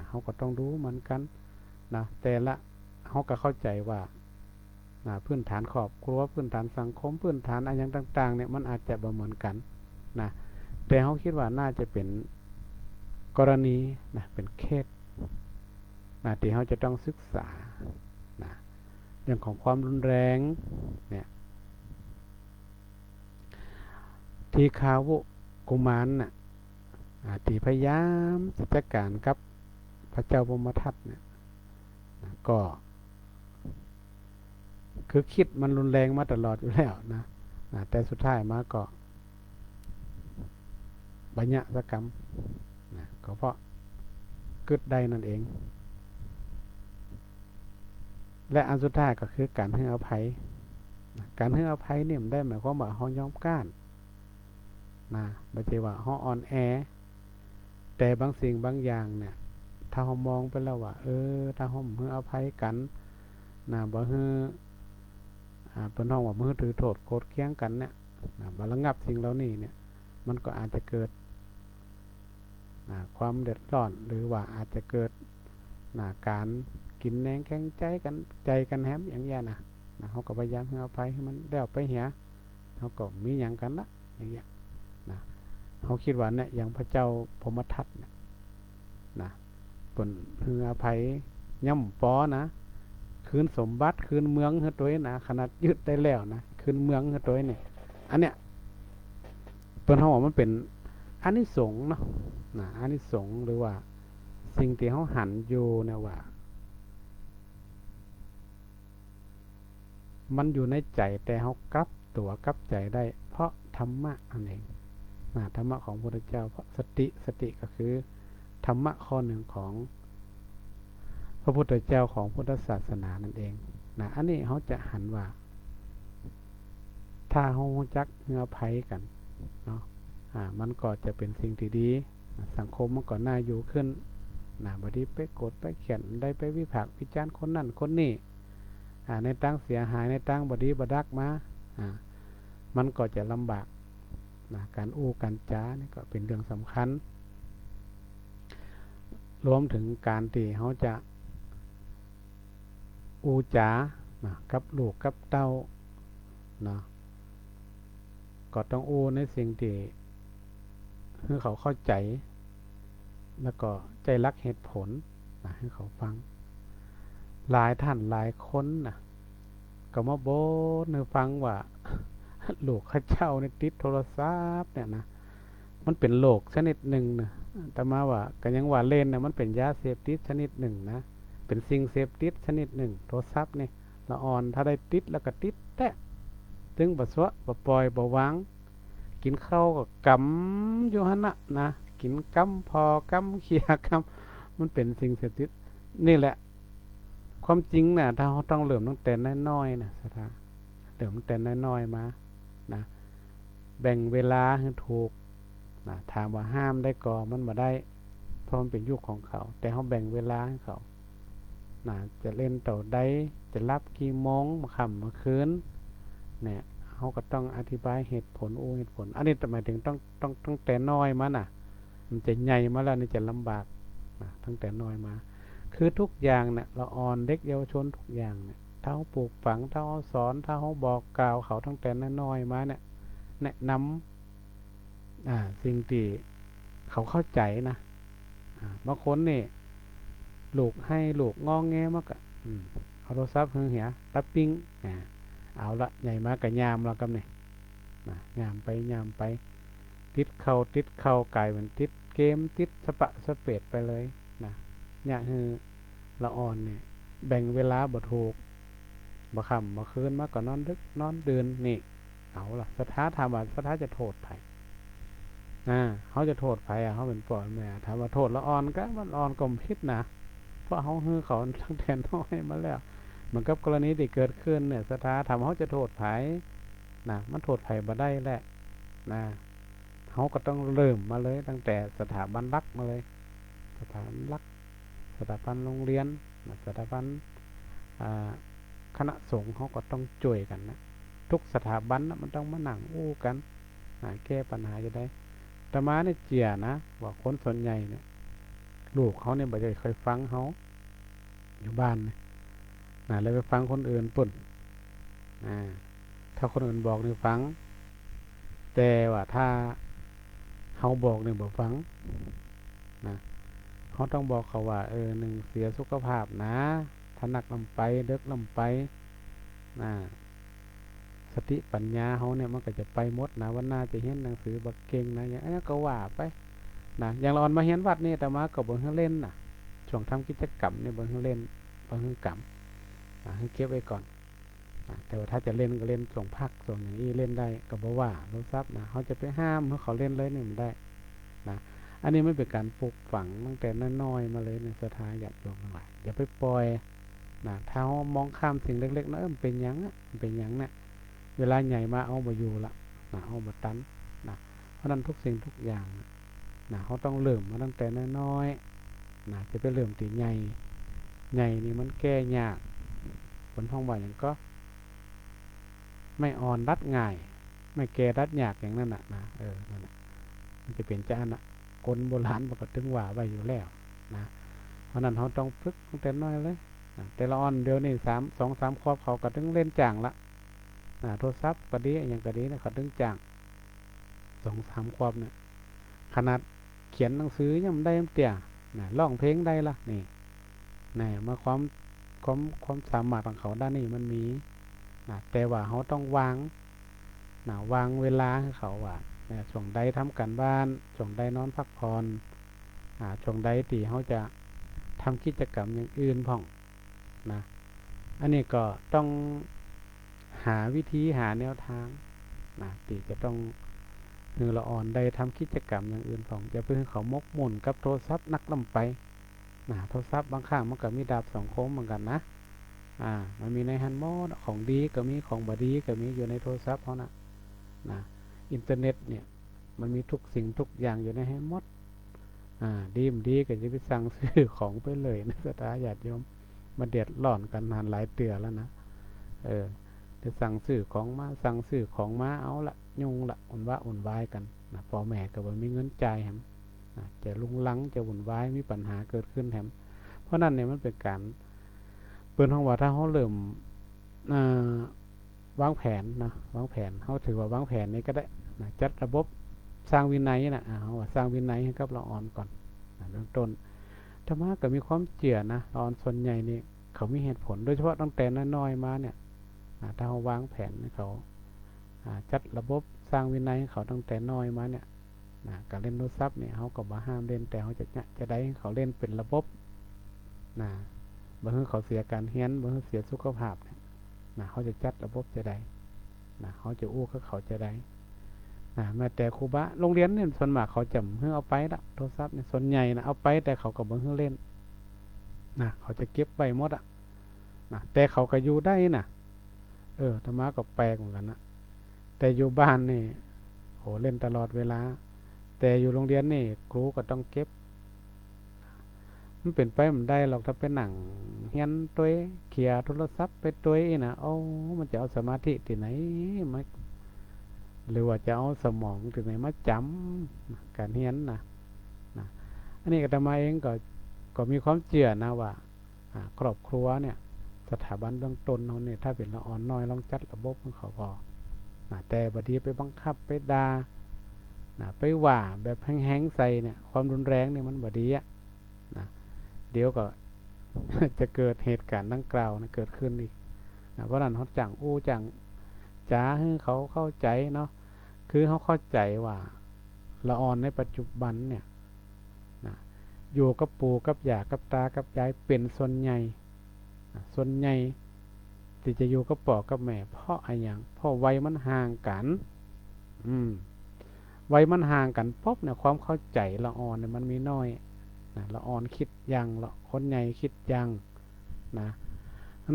เขาก็ต้องรู้เหมือนกันแต่ละเขาก็เข้าใจว่าพื้นฐานครอบครัวพื้นฐานสังคมพื้นฐานอะไรอย่างต่างๆเนี่ยมันอาจจะเหมือนกันแต่เขาคิดว่าน่าจะเป็นกรณีเป็นเคสที่เขาจะต้องศึกษาเรื่องของความรุนแรงเนี่ยที่คาวุกุมารที่พยายามจัดการกับพระเจ้าพมทัตเนี่ยก็คือคิดมันรุนแรงมาตลอดอยู่แล้วแต่สุดท้ายมาก็บัญญัติกรรมก็เพราะกึดได้นั่นเองและอันสุดท้ายก็คือการให้อภัยการให้อภัยเนี่ยมันได้หมายความว่าเขายอมก้านไม่ใช่ว่าเขาอ่อนแอแต่บางสิ่งบางอย่างเนี่ยถ้าเขามองไปแล้วว่าถ้าเขาให้อภัยกันบ่ให้เป็นห้องว่ามือถือโทษโกรธเคียงกันเนี่ยมาระงับสิ่งเหล่านี้เนี่ยมันก็อาจจะเกิดความเดือดร้อนหรือว่าอาจจะเกิดการกินแหนงแข็งใจกันแฮมอย่างเงี้ยเขาก็พยายามให้อภัยให้มันได้ออกไปเหียเขาก็มีอย่างกันละอย่างเงี้ยเขาคิดว่าเนี่ยอย่างพระเจ้าพมทัตเป็นให้อภัยย่ำปอคืนสมบัติคืนเมืองให้ตัวขนาดยึดได้แล้วคืนเมืองให้ตัวเนี่ยอันเนี้ยเป็นเขาบอกมันเป็นอานิสงส์เนาะอานิสงส์หรือว่าสิ่งที่เขาหันอยู่เนี่ยว่ามันอยู่ในใจแต่เขากลับตัวกลับใจได้เพราะธรรมะอันเองธรรมะของพระพุทธเจ้าเพราะสติก็คือธรรมะข้อหนึ่งของพระพุทธเจ้าของพุทธศาสนานั่นเองอันนี้เขาจะหันว่าถ้าเขาจักเงื่อไผกันเนาะมันก็จะเป็นสิ่งที่ดีสังคมมันก็น่าอยู่ขึ้นบดีไปโกรธไปเขียนได้ไปวิพากษ์วิจารณ์คนนั่นคนนี้ในตั้งเสียหายในตั้งบดีบดักมามันก็จะลำบากการอู้การจ้านี่ก็เป็นเรื่องสำคัญรวมถึงการที่เขาจะอู้จ้ากับลูกกับเต้าก็ต้องอู้ในสิ่งที่ให้เขาเข้าใจแล้วก็ใจรักเหตุผล ให้เขาฟังหลายท่านหลายคนนะก็มาบ่นให้ฟังว่า ลูกข้าเจ้าในติดโทรศัพท์เนี่ยนะมันเป็นโรคชนิดหนึ่งนะแต่มาว่าก็ยังว่าเล่นนะมันเป็นยาเสพติดชนิดหนึ่งนะเป็นสิ่งเสพติดชนิดหนึ่งโทรศัพท์นี่ละอ่อนถ้าได้ติดแล้วก็ติดแตะถึงบ่สวะบ่ปล่อยบ่วางกินข้าวก็กำอยู่หั่นน่ะนะกินกำพอกำเคียกำมันเป็นสิ่งเสพติดนี่แหละความจริงน่ะถ้าเราต้องเริ่มตั้งแต่น้อยๆนะสถาเริ่มตั้งแต่น้อยๆมานะแบ่งเวลาให้ถูกนะถามว่าห้ามได้ก็มันบ่ได้เพราะมันเป็นยุคของเขาแต่เราแบ่งเวลาให้เขานะจะเล่นต่อใดจะรับกี่โมงมาค่ำมาคืนเนี่ยเขาก็ต้องอธิบายเหตุผลเหตุผลอันนี้หมายถึงต้องตั้งแต่น้อยมาน่ะมันจะใหญ่มาแล้วนี่จะลำบากนะตั้งแต่น้อยมาคือทุกอย่างเนี่ยเราอ่อนเด็กเยาวชนทุกอย่างเนี่ยถ้าเขาปลูกฝังถ้าเขาสอนถ้าเขาบอกกล่าวเขาตั้งแต่น้อยมาเนี่ยแนะนำสิ่งที่เขาเข้าใจนะบางคนนี่ลูกให้ลูกงองแงมากอะเอาโทรศัพท์เหียตับปิ้งเอาละใหญ่มากกับยามแล้วกับเนี่ยยามไปติดเข้ากลายเป็นติดเกมติดสปะสเปดไปเลยนะเนี่ยคือละอ่อนเนี่ยแบ่งเวลาบ่ถูกบ่ค่ำบ่คืนมากกว่านอนดึกนอนเดือนนี่เอาล่ะสถาถามว่าสถาจะโทษไผเขาจะโทษไผเขาเป็นพ่อแม่ถามว่าโทษละอ่อนก็มันอ่อนก็ผิดนะเพราะเขาฮือเขาตั้งแต่น้อยมาแล้วเหมือนกับกรณีที่เกิดขึ้นเนี่ยสถาถามเขาจะโทษไผนะมันโทษไผบ่ได้แหละนะเขาก็ต้องเริ่มมาเลยตั้งแต่สถาบันรักมาเลยสถาบันรักสถาบันโรงเรียนสถาบันคณะสงฆ์เขาก็ต้องช่วยกันนะทุกสถาบันนะมันต้องมานั่งอู้กันแก้ปัญหาจะได้แต่มาเนี่ยเจียนะว่าคนส่วนใหญ่เนี่ยลูกเขาเนี่ยบ่ได้เคยฟังเขาอยู่บ้านนะเลยไปฟังคนอื่นปุ่นถ้าคนอื่นบอกเนี่ยฟังแต่ว่าถ้าเขาบอกเนี่ยบ่ฟังนะเขาต้องบอกเขาว่าหนึ่งเสียสุขภาพนะถ้านักลำไปเลิกลำไปสติปัญญาเขาเนี่ยมันก็จะไปหมดนะวันหน้าจะเห็นหนังสือบักเก่งนะอย่างนี้ก็ว่าไปนะอย่างเราอ่อนมาเห็นวัดนี่แต่มากับบ่ให้เล่นนะช่วงทำกิจกรรมเนี่ยบ่ให้เล่นบ่ให้กรรมให้เก็บไว้ก่อนแต่ว่าถ้าจะเล่นก็เล่นส่งพักส่งอย่างนี้เล่นได้ก็บ่ว่ารู้ทรัพย์นะเขาจะไปห้ามให้เขาเล่นเลยนี่มันได้นะอันนี้ไม่เป็นการปลูกฝังตั้งแต่น้อยๆมาเลยในศรัทธาญาติโยมทั้งหลายอย่าไปปล่อยนะถ้ามองข้ามสิ่งเล็กๆนะมันเป็นหยังมันเป็นหยังเนี่ยเวลาใหญ่มาเอามาอยู่ละเอามาตันนะเพราะนั้นทุกสิ่งทุกอย่างนะเขาต้องเริ่มมาตั้งแต่น้อยๆจะไปเริ่มตีใหญ่นี่มันแก้ยากผลท้องว่าอย่างก็ไม่อ่อนรัดง่ายไม่แก่รัดยากอย่างนั้นนะนั่นแหละมันจะเป็นจ้านะคนโบราณบอกว่าถึงว่าไว้อยู่แล้วนะเพราะนั้นเขาต้องฝึกตั้งแต่น้อยเลยแต่ละอ่อนเดี๋ยวนี้2-3 ขวบเขาก็ถึงเล่นจ่างละโทรศัพท์ก็ดีอย่างก็ดีนะเขาถึงจ่าง2-3 ขวบเนี่ยขนาดเขียนหนังสือยังได้เตี่ยร้องเพลงได้ละนี่มาความสามารถของเขาด้านนี้มันมีแต่ว่าเขาต้องวางเวลาให้เขาว่าช่วงใดทำการบ้านช่วงใดนอนพักผ่อนช่วงใดที่เขาจะทำกิจกรรมอย่างอื่นพ่องนะอันนี้ก็ต้องหาวิธีหาแนวทางที่จะต้องคือละอ่อนได้ทำกิจกรรมอย่างอื่นพ่องจะเพื่อเขามกมุ่นกับโทรศัพท์นักลำไปโทรศัพท์บางครั้งมันก็มีดาบ2 คมเหมือนกันนะมันมีในฮันโมดของดีก็มีของบดีก็มีอยู่ในโทรศัพท์เขานะอินเทอร์เน็ตเนี่ยมันมีทุกสิ่งทุกอย่างอยู่ในฮันโมดดีก็จะไปสั่งซื้อของไปเลยนะศรัทธาญาติโยมมาเดือดร้อนกันนานหลายเตือแล้วนะจะสั่งซื้อของมาเอาละยุ่งละอุ่นวายกันพ่อแม่ก็บ่มีเงินจ่ายแฮมจะลุงลังจะวุ่นวายมีปัญหาเกิดขึ้นแฮมเพราะนั้นเนี่ยมันเป็นการเปิดห้องว่าถ้าเขาเริ่มวางแผนวางแผนเขาถือว่าวางแผนนี้ก็ได้จัดระบบสร้างวินัยเขาว่าสร้างวินัยให้กับเราอ่อนก่อนเริ่มต้น ธรรมะก็มีความเจือนะตอนส่วนใหญ่นี่เขามีเหตุผลโดยเฉพาะตั้งแต่น้อยๆมาเนี่ยถ้าเขาวางแผนให้เขาจัดระบบสร้างวินัยให้เขาตั้งแต่น้อยมาเนี่ยการเล่นโทรศัพท์เนี่ยเขาก็บ่ห้ามเล่นแต่เขาจะได้ให้เขาเล่นเป็นระบบนะบ่ให้เขาเสียการเรียนบ่ให้เสียสุขภาพเนี่ยเขาจะจัดระบบจะได้เขาจะอู้กับเขาจะได้แม้แต่ครูบาโรงเรียนเนี่ยส่วนมากเขาจำให้เอาไปละโทรศัพท์เนี่ยส่วนใหญ่นะเอาไปแต่เขาก็บ่ให้เล่นเขาจะเก็บไว้หมดแต่เขาก็อยู่ได้ธรรมะก็แปลกเหมือนกันนะแต่อยู่บ้านนี่โหเล่นตลอดเวลาแต่อยู่โรงเรียนนี่ครูก็ต้องเก็บมันเป็นไปมันได้หรอกถ้าไปหนังเฮียนตัวเขี่ยโทรศัพท์ไปตัวนะมันจะเอาสมาธิที่ไหนมาหรือว่าจะเอาสมองที่ไหนมาจำการเฮียนนะอันนี้อาตมาเองก็มีความเชื่อนะว่าครอบครัวเนี่ยสถาบันเบื้องต้นเขาเนี่ยถ้าเป็นละอ่อนน้อยลองจัดระบบของเขาพอแต่บดีไปบังคับไปด่าไปว่าแบบแห้งๆใส่เนี่ยความรุนแรงเนี่ยมันบดีเดี๋ยวก็ จะเกิดเหตุการณ์ดังกล่าวนะเกิดขึ้นอีกเพราะนั้นเขาจังจ้าให้เขาเข้าใจเนาะคือเขาเข้าใจว่าละอ่อนในปัจจุบันเนี่ยอยู่กับปู่กับย่ากับตากับยายเป็นส่วนใหญ่ที่จะอยู่กับพ่อกับแม่เพราะอะไรอย่างเพราะวัยมันห่างกันวัยมันห่างกันปุ๊บเนี่ยความเข้าใจละอ่อนเนี่ยมันมีน้อยละอ่อนคิดยังละคนใหญ่คิดยัง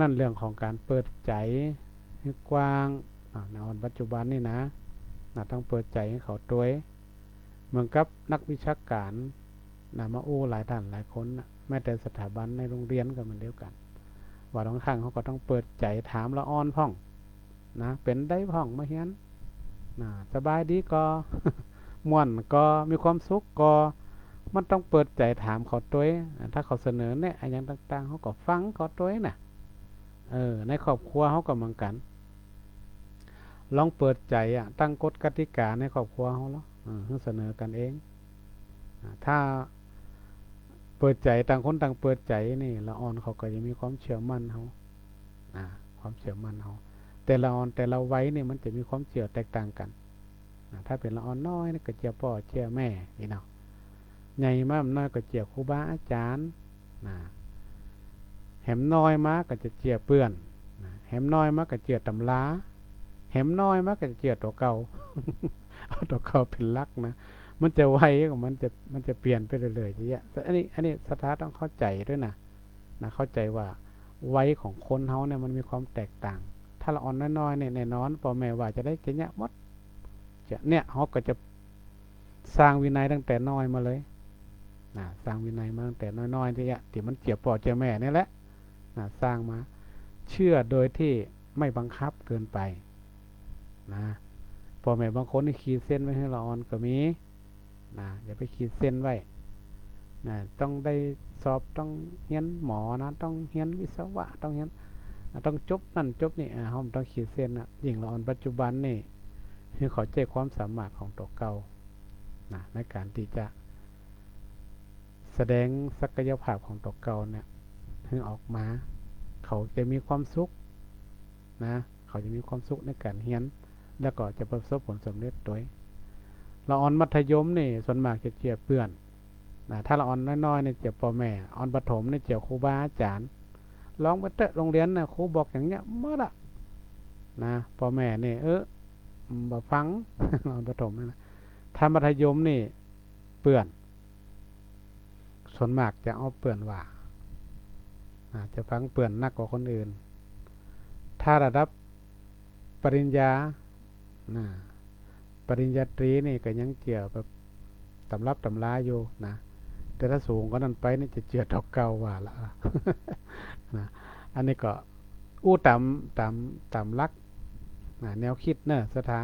นั่นเรื่องของการเปิดใจให้กว้างในปัจจุบันนี่ต้องเปิดใจให้เขาด้วยเหมือนกับนักวิชาการมาหลายท่านหลายคนแม้แต่สถาบันในโรงเรียนก็เหมือนเดียวกันว่าบางครั้งเขาก็ต้องเปิดใจถามละอ่อนพ่องเป็นได้พ่องมาเฮียนสบายดีก็ ม่วนก็มีความสุขก็มันต้องเปิดใจถามเขาด้วยถ้าเขาเสนอเนี่ยอย่างต่างๆเขาก็ฟังเขาด้วยในครอบครัวเขาก็เหมือนกันลองเปิดใจตั้งกฎกติกาในครอบครัวเขาแล้วเสนอกันเองถ้าเปิดใจต่างคนต่างเปิดใจนี่ละอ่อนเขาก็จะมีความเชื่อมั่นเขาความเชื่อมั่นเขาแต่ละอ่อนแต่ละไว้นี่มันจะมีความเชื่อแตกต่างกันถ้าเป็นละอ่อนน้อยก็เชื่อพ่อเชื่อแม่นี่เนาะใหญ่มากน้อยก็เชื่อครูบาอาจารย์แหมน้อยมากก็จะเชื่อเพื่อนแหมน้อยมากก็เชื่อตำราแหมน้อยมากก็จะเชื่อตัวเก่า เอาตัวเก่าเป็นหลักนะมันจะไวของมันจะเปลี่ยนไปเรื่อยๆอย่างเงี้ยอันนี้สถาต้องเข้าใจด้วยนะเข้าใจว่าวัยของคนเฮาเนี่ยมันมีความแตกต่างถ้าเราอ่อนน้อยๆเนี่ยแน่นอนพ่อแม่ว่าจะได้จะเนี่ยมดเนี่ยเฮาก็จะสร้างวินัยตั้งแต่น้อยมาเลยสร้างวินัยมาตั้งแต่น้อยๆที่มันเจียบพ่อเจียบแม่นี่แหละสร้างมาเชื่อโดยที่ไม่บังคับเกินไปพ่อแม่บางคนนี่ขีดเส้นไว้ให้เราอ่อนก็มีอย่าไปขีดเส้นไว้ต้องได้สอบต้องเรียนหมอต้องเรียนวิศวะต้องเรียนต้องจบนั่นจบนี่เขาต้องขีดเส้นยิ่งเราอ่อนปัจจุบันนี่คือเขาใจความสามารถของตัวเก่าในการที่จะแสดงศักยภาพของตัวเก่าเนี่ยให้ออกมาเขาจะมีความสุขเขาจะมีความสุขในการเรียนแล้วก็จะประสบผลสำเร็จด้วยเราอ่อนมัธยมนี่ส่วนมากจะเจียบเพื่อนถ้าเราอ่อนน้อยๆเนี่ยเจียบพ่อแม่อ่อนประถมเนี่ยเจียบครูบาอาจารย์ลองไปเตะโรงเรียนครูบอกอย่างเงี้ยเมื่อละพ่อแม่นี่บ่ฟัง อ่อนประถมนะถ้ามัธยมนี่เปื่อนส่วนมากจะเอาเปื่อนว่าจะฟังเปื่อนนักกว่าคนอื่นถ้าระดับปริญญาปริญญาตรีนี่ก็ยังเจียแบบตำรับตำราอยู่แต่ถ้าสูงก็นั้นไปนี่จะเจียดอกเก่าว่าละ อันนี้ก็ตามลักแนวคิดสถา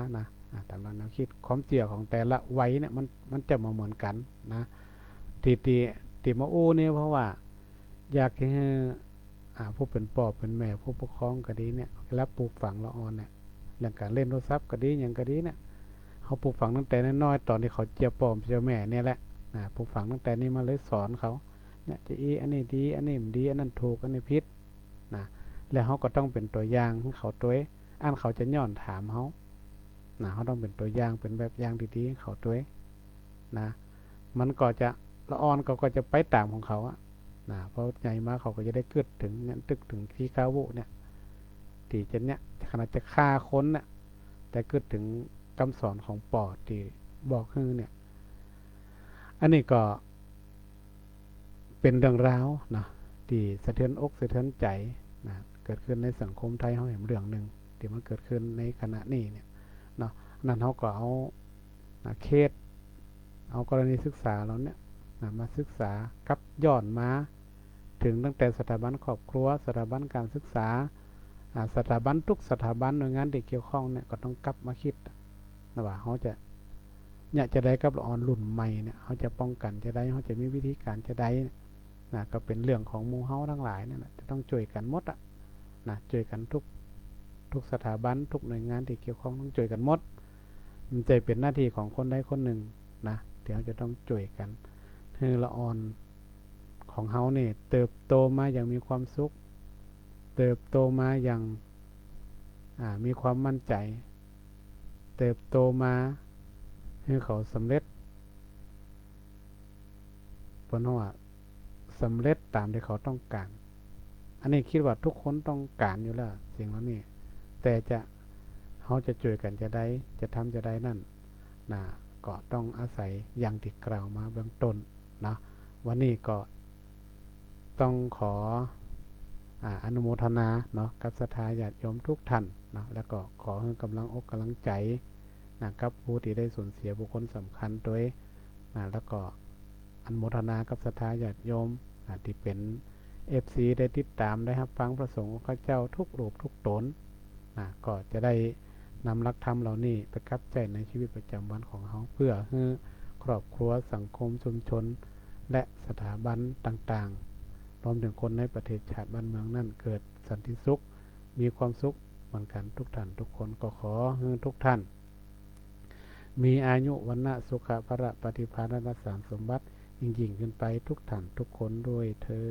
ตามแนวคิดความเจียของแต่ละวัยเนี่ยมันจะมาเหมือนกันตีมานี่เพราะว่าอยากให้ผู้เป็นพ่อเป็นแม่ผู้ปกครองก็ดีเนี่ยแล้วปลูกฝังละอ่อนเนี่ยเรื่องการเล่นโทรศัพท์ก็ดีอย่างก็ดีเนี่ยเขาปลูกฝังตั้งแต่น้อยๆตอนที่เขาเจียบพ่อเจียบแม่เนี่ยแหละปลูกฝังตั้งแต่นี้มาเลยสอนเขา เนี่ยจะอันนี้ดีอันนี้ไม่ดีอันนั้นถูกอันนี้ผิดนะแล้วเขาก็ต้องเป็นตัวอย่างให้เขาตัวอันเขาจะย้อนถามเขานะเขาต้องเป็นตัวอย่างเป็นแบบอย่างดีๆให้เขาตัวนะมันก็จะละอ่อนก็จะไปตามของเขาอะนะเพราะใหญ่มาเขาก็จะได้เกิดถึงเนี่ยตึกถึงที่คาวุเนี่ยที่จะเนี่ยขนาดจะฆ่าคนเนี่ยแต่เกิดถึงคำสอนของปอที่บอกคือเนี่ยอันนี้ก็เป็นเรื่องราวนะที่สะเทือนอกสะเทือนใจนะเกิดขึ้นในสังคมไทยเขาเห็นเรื่องหนึ่งที่มันเกิดขึ้นในขณะนี้เนี่ยเนาะนั่นเขาก็เอาเคสเอากรณีศึกษาเราเนี่ยมาศึกษากับย้อนมาถึงตั้งแต่สถาบันครอบครัวสถาบันการศึกษาสถาบันทุกสถาบันหน่วยงานที่เกี่ยวข้องเนี่ยก็ต้องกลับมาคิดนะว่าเขาจะเนี่ยจะได้กับละออนรุ่นใหม่เนี่ยเขาจะป้องกันจะได้เขาจะมีวิธีการจะได้นะก็เป็นเรื่องของหมู่เฮาทั้งหลายเนี่ยนะจะต้องช่วยกันหมดนะช่วยกันทุกสถาบันทุกหน่วยงานที่เกี่ยวข้องต้องช่วยกันหมดมันจะเป็นหน้าที่ของคนใดคนหนึ่งนะเดี๋ยวจะต้องช่วยกันให้ละออนของเฮาเนี่ยเติบโตมาอย่างมีความสุขเติบโตมาอย่างมีความมั่นใจเติบโตมาให้เขาสำเร็จเพราะว่าสำเร็จตามที่เขาต้องการอันนี้คิดว่าทุกคนต้องการอยู่แล้วสิ่งเหล่านี้แต่เขาจะช่วยกันจะได้จะทำจะได้นั่นนะก็ต้องอาศัยอย่างที่กล่าวมาเบื้องต้นนะวันนี้ก็ต้องขออนุโมทนาเนาะกับศรัทธาญาติโยมทุกท่านนะแล้วก็ขอให้กำลังอกกำลังใจนะกับผู้ที่ได้สูญเสียบุคคลสำคัญด้วยนะแล้วก็อนุโมทนากับศรัทธาญาติโยมที่เป็นFC ได้ติดตามได้รับฟังประสงค์ของข้าเจ้าทุกรูปทุกตนก็จะได้นำหลักธรรมเหล่านี้ไปกับใจในชีวิตประจำวันของเขาเพื่อให้ครอบครัวสังคมชุมชนและสถาบันต่างๆรวมถึงคนในประเทศชาติบ้านเมืองนั่นเกิดสันติสุขมีความสุขเหมือนกันทุกท่านทุกคนก็ขอให้ทุกท่านมีอายุวันนะสุขะภระปฏิภาณรักษาสมบัติยิ่งขึ้นไปทุกท่านทุกคนด้วยเทอ